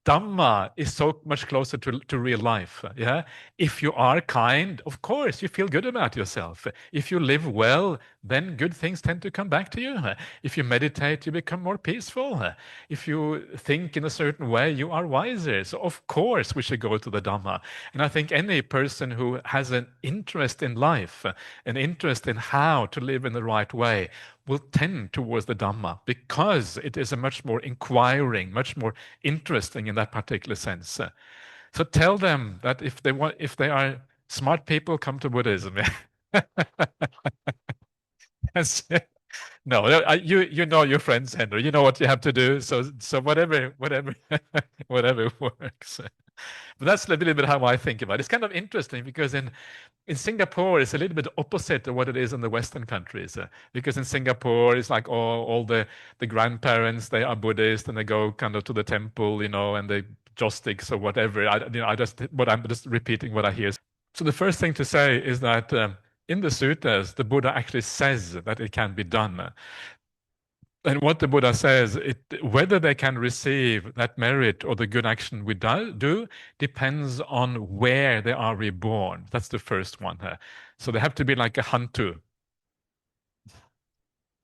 Dhamma is so much closer to real life. Yeah. If you are kind, of course, you feel good about yourself. If you live well, then good things tend to come back to you. If you meditate, you become more peaceful. If you think in a certain way, you are wiser. So of course we should go to the Dhamma. And I think any person who has an interest in life, an interest in how to live in the right way, will tend towards the Dhamma because it is a much more inquiring, much more interesting in that particular sense. So tell them that if they are smart people, come to Buddhism. That's it. No, you know your friends, Henry. You know what you have to do. So whatever whatever works. But that's a little bit how I think about it. It's kind of interesting because in Singapore, it's a little bit opposite of what it is in the Western countries. Because in Singapore, it's like all the grandparents, they are Buddhist and they go kind of to the temple, and they joss-sticks or whatever. I'm just repeating what I hear. So the first thing to say is that in the suttas, the Buddha actually says that it can be done. And what the Buddha says, whether they can receive that merit or the good action we do depends on where they are reborn. That's the first one. So they have to be like a hantu.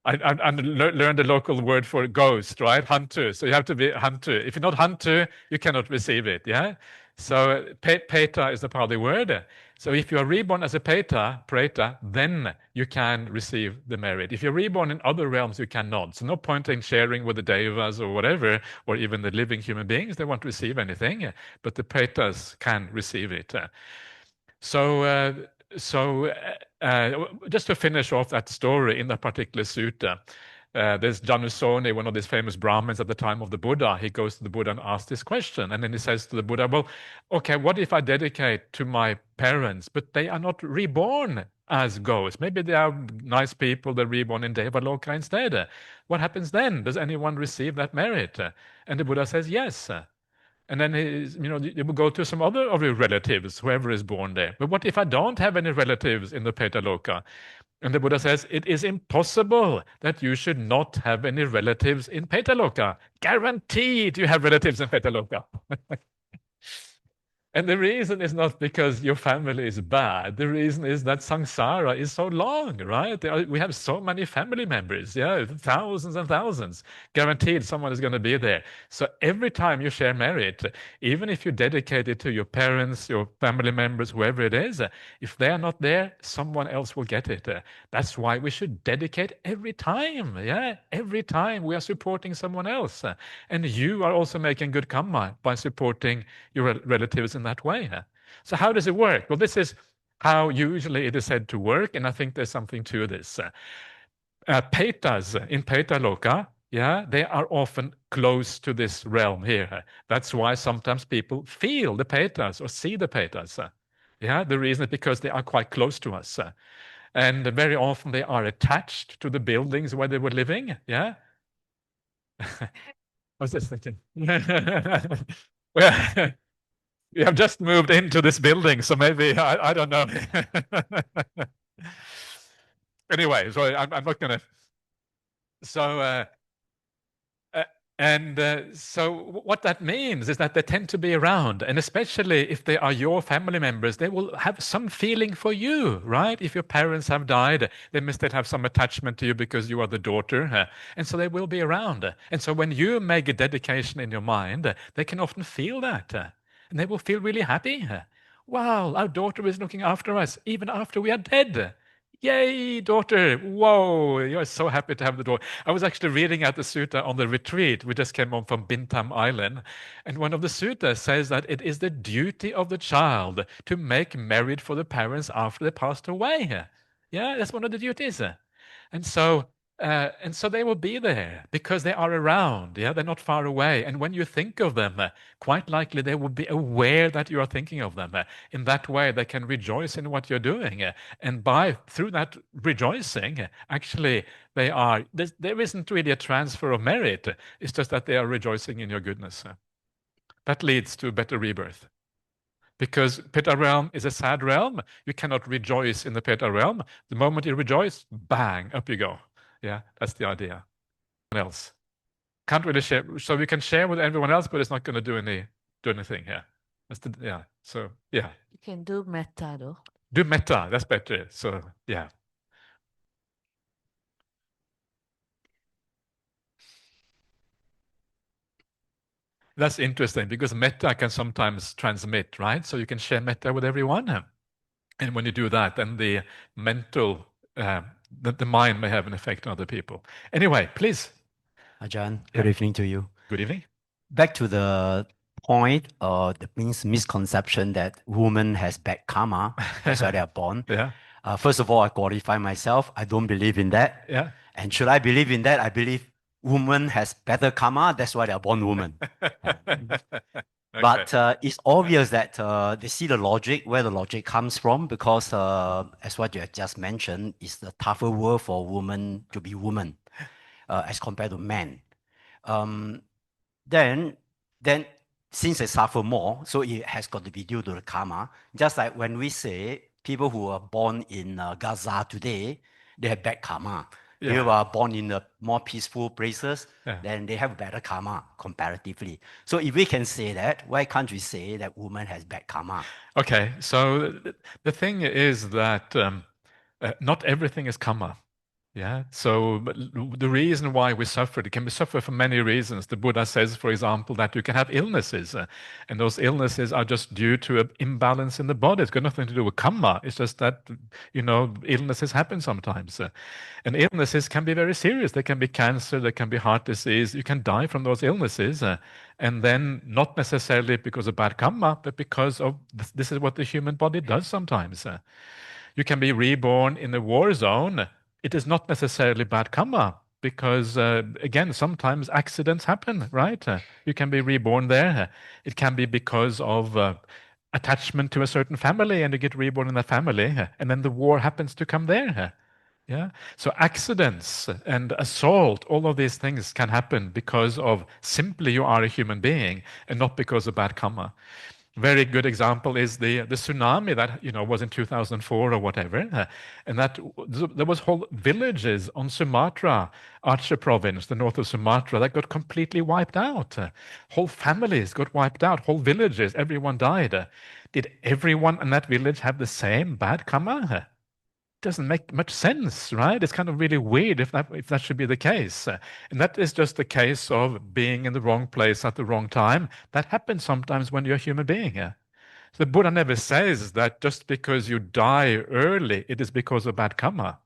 I learned the local word for ghost, right? Hantu. So you have to be hantu. If you're not hantu, you cannot receive it. Yeah. So peta is the Pali word. So if you are reborn as a preta, then you can receive the merit. If you're reborn in other realms, you cannot. So no point in sharing with the devas or whatever, or even the living human beings. They won't receive anything, but the pretas can receive it. So just to finish off that story in that particular sutta, there's Janusoni, one of these famous Brahmins at the time of the Buddha. He goes to the Buddha and asks this question. And then he says to the Buddha, well, okay, what if I dedicate to my parents, but they are not reborn as ghosts? Maybe they are nice people, they're reborn in 𝐷𝐴𝒊𝒂𝒂𝒕𝒊𝒏𝒈 instead. What happens then? Does anyone receive that merit? And the Buddha says, yes. And then you will go to some other of your relatives, whoever is born there. But what if I don't have any relatives in the 𝑝ētaloka? And the Buddha says, it is impossible that you should not have any relatives in 𝑝ētaloka. Guaranteed you have relatives in 𝑝ētaloka. And the reason is not because your family is bad. The reason is that samsara is so long, right? We have so many family members, thousands and thousands. Guaranteed someone is going to be there. So every time you share merit, even if you dedicate it to your parents, your family members, whoever it is, if they are not there, someone else will get it. That's why we should dedicate every time, Every time we are supporting someone else. And you are also making good karma by supporting your relatives in that way. So how does it work? Well, this is how usually it is said to work, and I think there's something to this. Petas in 𝑝ētaloka, they are often close to this realm here. That's why sometimes people feel the petas or see the petas. The reason is because they are quite close to us. And very often they are attached to the buildings where they were living. I was just thinking. Well, we have just moved into this building, so maybe, I don't know. Anyway, so I'm not going to. So, so what that means is that they tend to be around, and especially if they are your family members, they will have some feeling for you, right? If your parents have died, they must still have some attachment to you because you are the daughter, and so they will be around. And so when you make a dedication in your mind, they can often feel that, and they will feel really happy. Wow, our daughter is looking after us even after we are dead. Yay, daughter. Whoa, you're so happy to have the daughter. I was actually reading out the sutta on the retreat. We just came on from Bintam Island. And one of the suttas says that it is the duty of the child to make merit for the parents after they passed away. That's one of the duties. And so they will be there because they are around. They're not far away. And when you think of them, quite likely they will be aware that you are thinking of them. In that way, they can rejoice in what you're doing. And through that rejoicing, actually, there isn't really a transfer of merit. It's just that they are rejoicing in your goodness. That leads to a better rebirth. Because Peta realm is a sad realm. You cannot rejoice in the Peta realm. The moment you rejoice, bang, up you go. That's the idea. Else can't really share. So we can share with everyone else, but it's not going to do anything here. So You can do metta though. Do metta. That's better. So That's interesting because metta can sometimes transmit, right? So you can share metta with everyone. And when you do that, then the mental, the mind may have an effect on other people. Anyway, please. Ajahn, good evening to you. Good evening. Back to the point, that means misconception that woman has bad karma, that's why they are born. First of all, I qualify myself. I don't believe in that. Yeah. And should I believe in that? I believe women has better karma. That's why they are born women. But it's obvious that they see the logic, where the logic comes from, because as what you have just mentioned, it's the tougher world for women to be women as compared to men. Then since they suffer more, so it has got to be due to the karma. Just like when we say people who are born in Gaza today, they have bad karma. Yeah. People who are born in the more peaceful places, Yeah. then they have better karma comparatively. So if we can say that, why can't we say that woman has bad karma? Okay, so the thing is that not everything is karma. Yeah, so the reason why we suffer, it can be suffer for many reasons. The Buddha says, for example, that you can have illnesses, and those illnesses are just due to an imbalance in the body. It's got nothing to do with karma. It's just that, illnesses happen sometimes. And illnesses can be very serious. They can be cancer, they can be heart disease. You can die from those illnesses, and then not necessarily because of bad karma, but because of this is what the human body does sometimes. You can be reborn in a war zone. It is not necessarily bad karma because, again, sometimes accidents happen, right? You can be reborn there. It can be because of attachment to a certain family and you get reborn in that family, and then the war happens to come there. Yeah. So accidents and assault, all of these things can happen because of simply you are a human being and not because of bad karma. Very good example is the tsunami that was in 2004 or whatever, and that there was whole villages on Sumatra, Aceh province, the north of Sumatra, that got completely wiped out. Whole families got wiped out, whole villages, everyone died. Did everyone in that village have the same bad karma? Doesn't make much sense, right? It's kind of really weird if that should be the case. And that is just the case of being in the wrong place at the wrong time. That happens sometimes when you're a human being. So the Buddha never says that just because you die early, it is because of bad karma.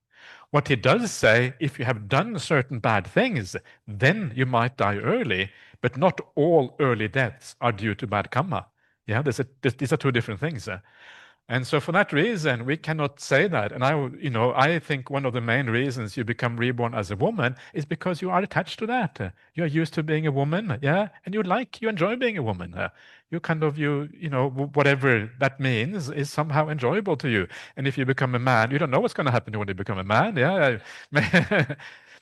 What he does say, if you have done certain bad things, then you might die early, but not all early deaths are due to bad karma. Yeah, these are two different things. And so for that reason, we cannot say that. And I think one of the main reasons you become reborn as a woman is because you are attached to that. You're used to being a woman, yeah? And you enjoy being a woman. Whatever that means is somehow enjoyable to you. And if you become a man, you don't know what's going to happen when you become a man, yeah?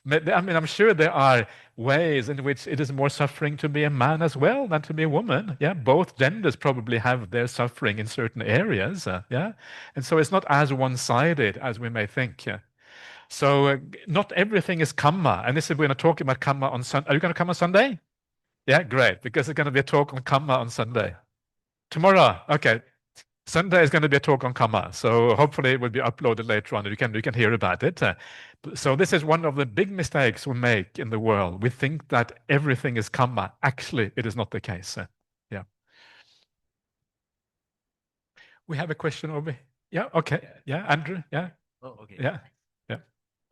I'm sure there are ways in which it is more suffering to be a man as well than to be a woman. Yeah, both genders probably have their suffering in certain areas. Yeah, and so it's not as one-sided as we may think. Yeah? So not everything is karma. And this is we're going to talk about karma on Sunday. Are you going to come on Sunday? Yeah, great, because there's going to be a talk on karma on Sunday. Tomorrow, okay. Sunday is going to be a talk on karma, so hopefully it will be uploaded later on. You can hear about it. So this is one of the big mistakes we make in the world. We think that everything is karma. Actually, it is not the case. Yeah. We have a question over here. Yeah. Okay. Yeah. Andrew. Yeah. Oh, okay. Yeah. Yeah.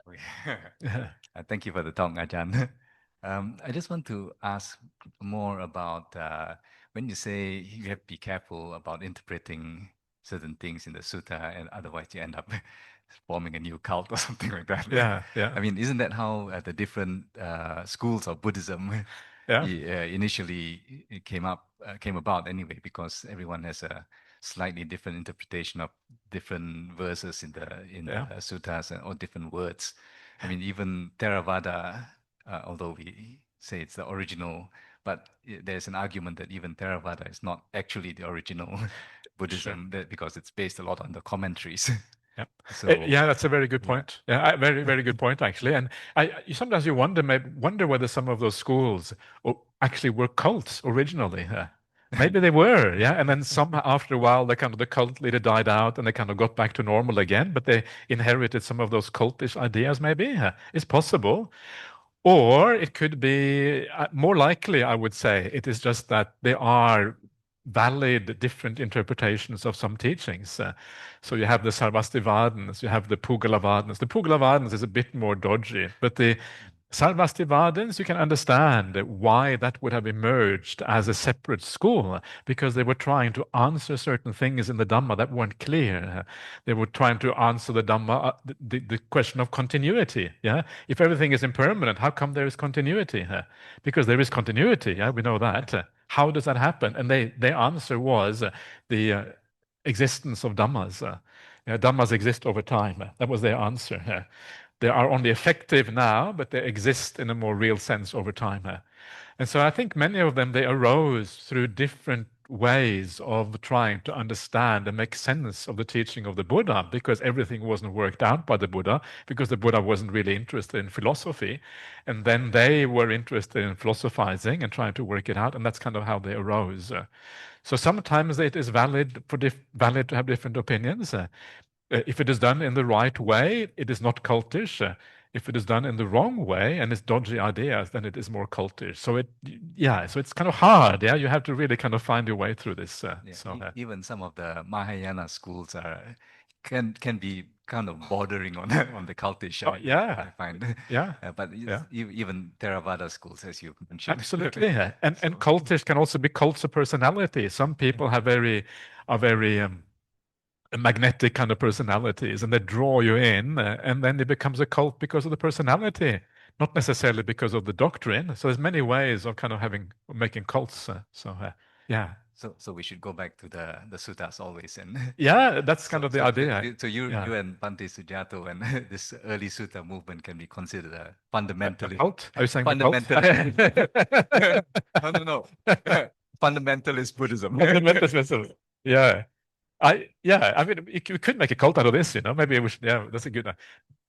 Okay. Thank you for the talk, Ajahn. I just want to ask more about when you say you have to be careful about interpreting certain things in the sutta, and otherwise you end up forming a new cult or something like that. Yeah. Yeah. I mean, isn't that how the different schools of Buddhism initially came about anyway? Because everyone has a slightly different interpretation of different verses in the suttas or different words. I mean, even Theravada, although we say it's the original, but there's an argument that even Theravada is not actually the original Buddhism, because it's based a lot on the commentaries. Yep. So, yeah, that's a very good point. Yeah, very, very good point, actually. And sometimes you wonder whether some of those schools actually were cults originally. Maybe they were, yeah. And then after a while, the cult leader died out, and they kind of got back to normal again. But they inherited some of those cultish ideas. Maybe it's possible. Or it could be more likely, I would say, it is just that there are valid different interpretations of some teachings. So you have the Sarvastivadins, you have the Pugalavadins. The Pugalavadins is a bit more dodgy, but the Sarvastivadins, you can understand why that would have emerged as a separate school, because they were trying to answer certain things in the Dhamma that weren't clear. They were trying to answer the Dhamma, the question of continuity. Yeah, if everything is impermanent, how come there is continuity? Because there is continuity. Yeah, we know that. How does that happen? And their answer was the existence of Dhammas. Dhammas exist over time. That was their answer. They are only effective now, but they exist in a more real sense over time. And so I think many of them, they arose through different ways of trying to understand and make sense of the teaching of the Buddha, because everything wasn't worked out by the Buddha, because the Buddha wasn't really interested in philosophy. And then they were interested in philosophizing and trying to work it out, and that's kind of how they arose. So sometimes it is valid to have different opinions. If it is done in the right way, it is not cultish. If it is done in the wrong way and it's dodgy ideas, then it is more cultish. So so it's kind of hard. Yeah, you have to really kind of find your way through this. Even some of the Mahayana schools can be kind of bordering on the cultish. I find. But even Theravada schools, as you mentioned. Absolutely. And cultish can also be cults of personality. Some people are very magnetic kind of personalities, and they draw you in, and then it becomes a cult because of the personality, not necessarily because of the doctrine. So there's many ways of kind of making cults. So we should go back to the suttas always, and that's kind of the idea. So you and Bhante Sujato and this early sutta movement can be considered a fundamentalist. Cult? Are you saying fundamentalist? No. Fundamentalist Buddhism. Fundamentalist Buddhism. Yeah. I mean, you could make a cult out of this, maybe we should, that's a good one.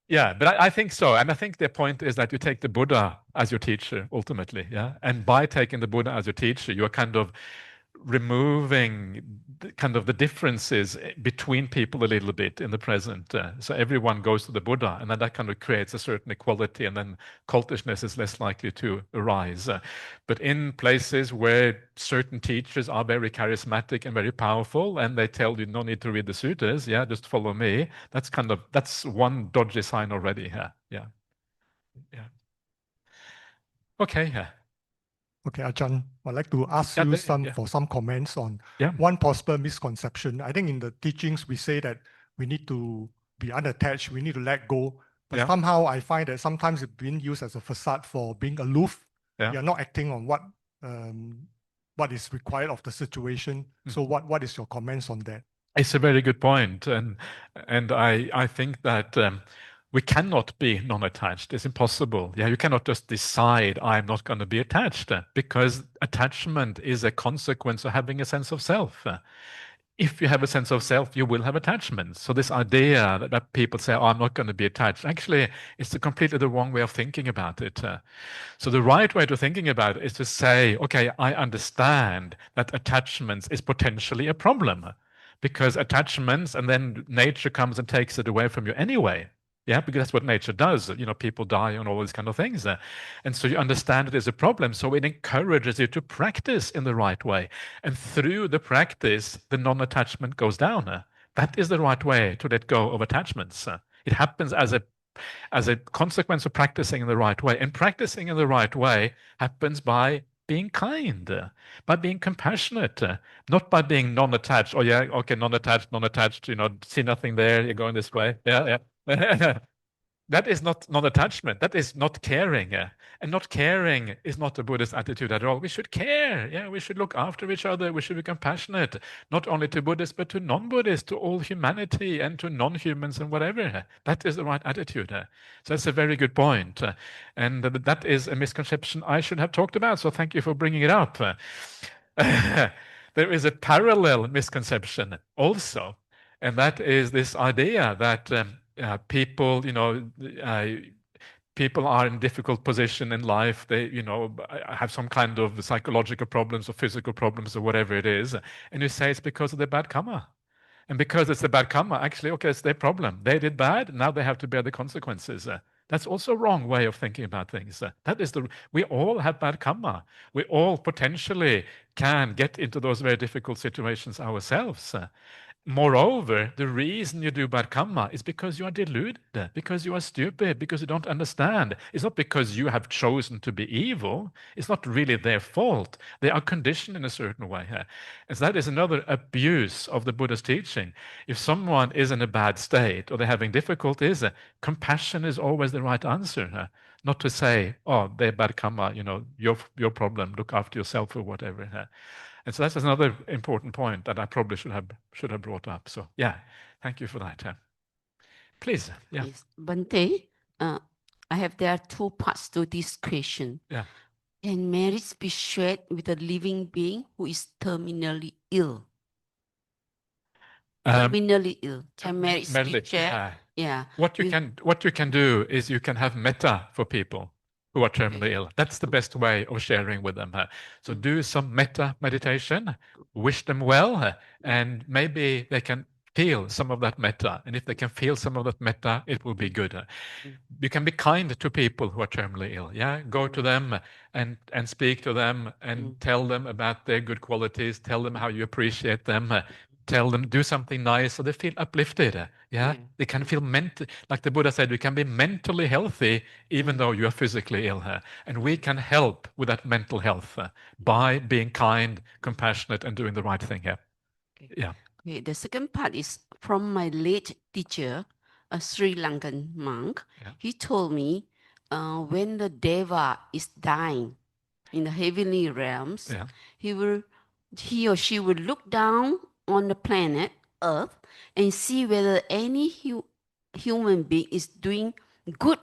But I think so. And I think the point is that you take the Buddha as your teacher, ultimately, and by taking the Buddha as your teacher, you're kind of removing the differences between people a little bit in the present. So everyone goes to the Buddha, and then that kind of creates a certain equality, and then cultishness is less likely to arise. But in places where certain teachers are very charismatic and very powerful, and they tell you no need to read the suttas, just follow me, that's one dodgy sign already. Okay. Okay, Ajahn, I'd like to ask you for some comments on one possible misconception. I think in the teachings, we say that we need to be unattached, we need to let go. But somehow I find that sometimes it's being used as a facade for being aloof. You're not acting on what is required of the situation. So what is your comments on that? It's a very good point. And I think that we cannot be non-attached. It's impossible. You cannot just decide I'm not going to be attached, because attachment is a consequence of having a sense of self. If you have a sense of self, you will have attachment. So this idea that people say, I'm not going to be attached, actually, it's completely the wrong way of thinking about it. So the right way to thinking about it is to say, okay, I understand that attachments is potentially a problem, because attachments, and then nature comes and takes it away from you anyway. Because that's what nature does. People die and all these kind of things. And so you understand it is a problem. So it encourages you to practice in the right way. And through the practice, the non-attachment goes down. That is the right way to let go of attachments. It happens as a consequence of practicing in the right way. And practicing in the right way happens by being kind, by being compassionate, not by being non-attached. Non-attached, see nothing there, you're going this way. That is not non-attachment. That is not caring. And not caring is not a Buddhist attitude at all. We should care. We should look after each other. We should be compassionate, not only to Buddhists, but to non-Buddhists, to all humanity and to non-humans and whatever. That is the right attitude. So that's a very good point. And that is a misconception I should have talked about. So thank you for bringing it up. There is a parallel misconception also. And that is this idea that people, people are in a difficult position in life. They, have some kind of psychological problems or physical problems or whatever it is. And you say it's because of their bad karma. And because it's the bad karma, actually, okay, it's their problem. They did bad, now they have to bear the consequences. That's also a wrong way of thinking about things. We all have bad karma. We all potentially can get into those very difficult situations ourselves. moreover, the reason you do bad karma is because you are deluded, because you are stupid, because you don't understand. It's not because you have chosen to be evil. It's not really their fault. They are conditioned in a certain way. And so that is another abuse of the Buddha's teaching. If someone is in a bad state or they're having difficulties, compassion is always the right answer. Not to say, oh, they're bad karma, your problem, look after yourself or whatever. And so that's another important point that I probably should have brought up. So yeah, thank you for that. Please, yeah. Yes. Bante, there are two parts to this question. Yeah. Can marriage be shared with a living being who is terminally ill? Terminally ill. Can marriage be shared? Yeah. What you can do is you can have metta for people who are terminally ill. That's the best way of sharing with them. So do some metta meditation, wish them well, and maybe they can feel some of that metta. And if they can feel some of that metta, it will be good. You can be kind to people who are terminally ill. Yeah, go to them and speak to them and tell them about their good qualities. Tell them how you appreciate them. Tell them, do something nice so they feel uplifted. They can feel like the Buddha said, we can be mentally healthy even though you are physically ill. And we can help with that mental health by being kind, compassionate, and doing the right thing here. Yeah. Okay, the second part is from my late teacher, a Sri Lankan monk. He told me when the Deva is dying in the heavenly realms, he or she will look down on the planet Earth and see whether any human being is doing good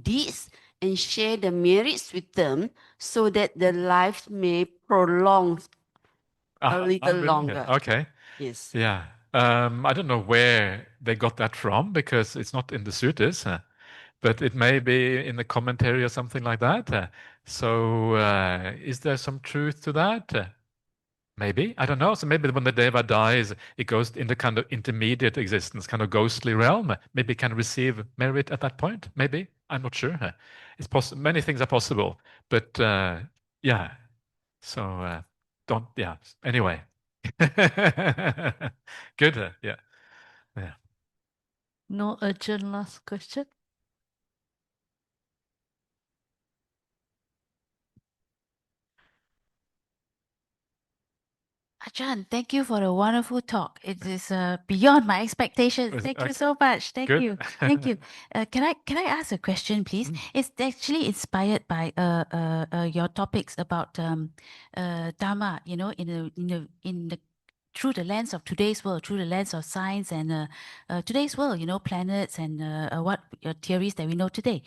deeds and share the merits with them so that the life may prolong a little longer. Okay. Yes. Yeah. I don't know where they got that from because it's not in the suttas, but it may be in the commentary or something like that. So is there some truth to that? Maybe, I don't know. So maybe when the Deva dies, it goes in the kind of intermediate existence, kind of ghostly realm. Maybe it can receive merit at that point. Maybe, I'm not sure. It's possible. Many things are possible, but yeah. So don't. Yeah. Anyway, good. Yeah. No urgent last question. Ajahn, thank you for the wonderful talk. It is beyond my expectations. Thank you so much. Thank you. Thank you. Can I ask a question, please? It's actually inspired by your topics about Dhamma. In the through the lens of today's world, through the lens of science and today's world, planets and what theories that we know today.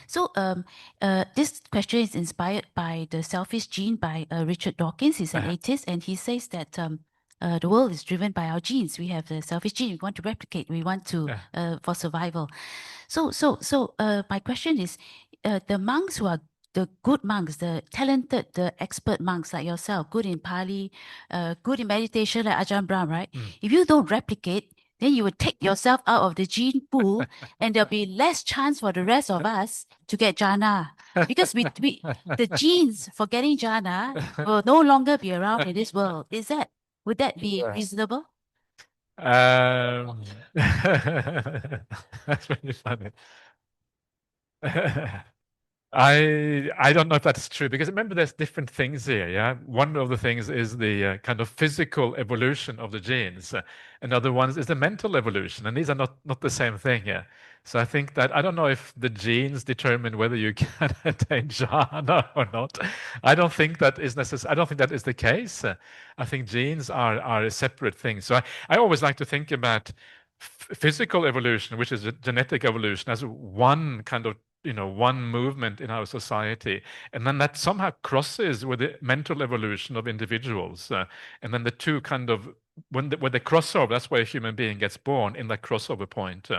So this question is inspired by The Selfish Gene by Richard Dawkins. He's an atheist, and he says that the world is driven by our genes. We have the selfish gene. We want to replicate. We want to for survival. So my question is, the monks who are the good monks, the talented, the expert monks like yourself, good in Pali, good in meditation like Ajahn Brahm, right? If you don't replicate, then you would take yourself out of the gene pool and there'll be less chance for the rest of us to get jhana. Because the genes for getting jhana will no longer be around in this world. Would that be reasonable? That's really funny. I don't know if that's true because remember there's different things here. Yeah, one of the things is the kind of physical evolution of the genes. Another one is the mental evolution, and these are not the same thing here. So I think that I don't know if the genes determine whether you can attain jhana or not. I don't think that is necessary. I don't think that is the case. I think genes are a separate thing. So I always like to think about physical evolution, which is genetic evolution, as one kind of one movement in our society, and then that somehow crosses with the mental evolution of individuals, and then the two kind of when they cross over, that's where a human being gets born, in that crossover point.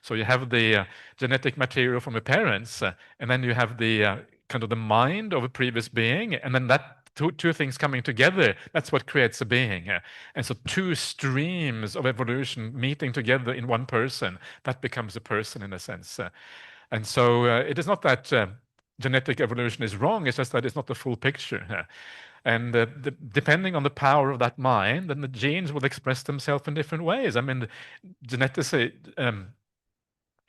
So you have the genetic material from the parents, and then you have the kind of the mind of a previous being, and then that two things coming together, that's what creates a being. And so two streams of evolution meeting together in one person, that becomes a person in a sense. And so it is not that genetic evolution is wrong. It's just that it's not the full picture. And depending on the power of that mind, then the genes will express themselves in different ways. I mean,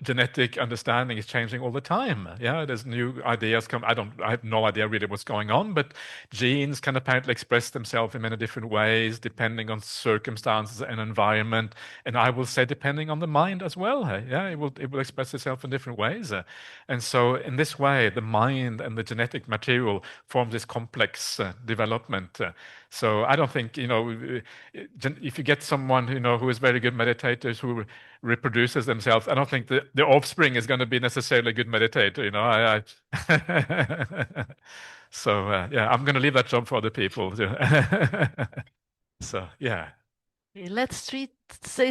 genetic understanding is changing all the time. Yeah, there's new ideas come. I have no idea really what's going on, but genes can apparently express themselves in many different ways depending on circumstances and environment. And I will say depending on the mind as well. Yeah, it will express itself in different ways. And so in this way, the mind and the genetic material form this complex development. So I don't think, if you get someone, who is very good meditators who reproduces themselves, I don't think the offspring is going to be necessarily a good meditator, So, yeah, I'm going to leave that job for other people. So, yeah. Let's say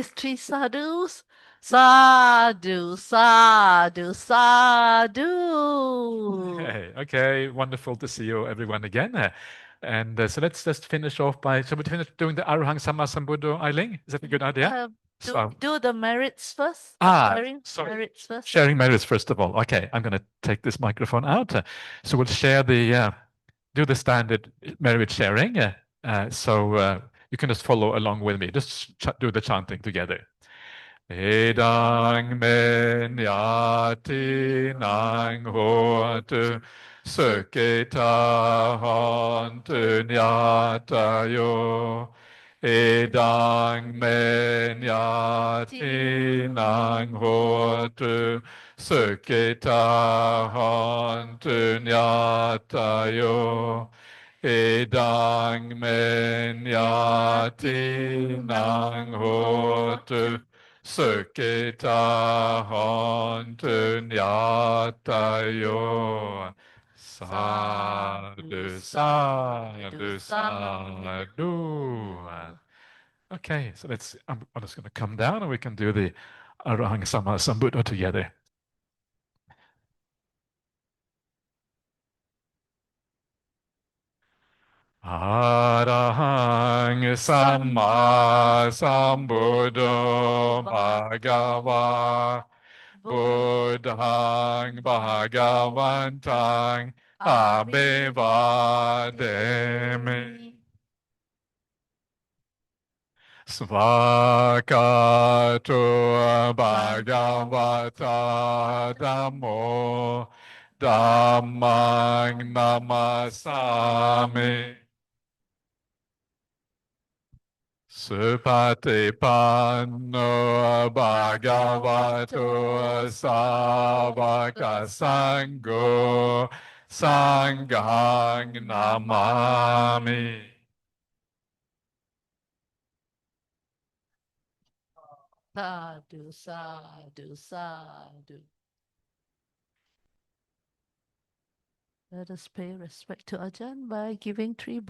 three sadhus. Sadhu, sadhu, sadhu. Okay, wonderful to see you, everyone, again. And so let's just finish off shall we finish doing the Arahang Sammasambuddho, Eiling? Is that a good idea? Do the merits first. Merits first. Sharing merits first of all. Okay, I'm going to take this microphone out. So we'll share do the standard merit sharing. So you can just follow along with me. Just do the chanting together. Edang men yati nang hotu suketa hontu nyatayo. Edang men yati nang hotu suketa hontu nyatayo. Edang men yati nang hotu suketa hontu nyatayo. Sadhu, sadhu, sadhu. Okay, so I'm just going to come down and we can do the Arahang Sammasambuddho together. Arahang Sammasambuddho Bhagava Buddhang Bhagavantang Abhivademi Svakato Bhagavata Dhammo Dhammang Namasami Supatipanno Bhagavato Savaka Sangho Sanghang Namami. Sadhu, sadhu, sadhu. Let us pay respect to Ajahn by giving 3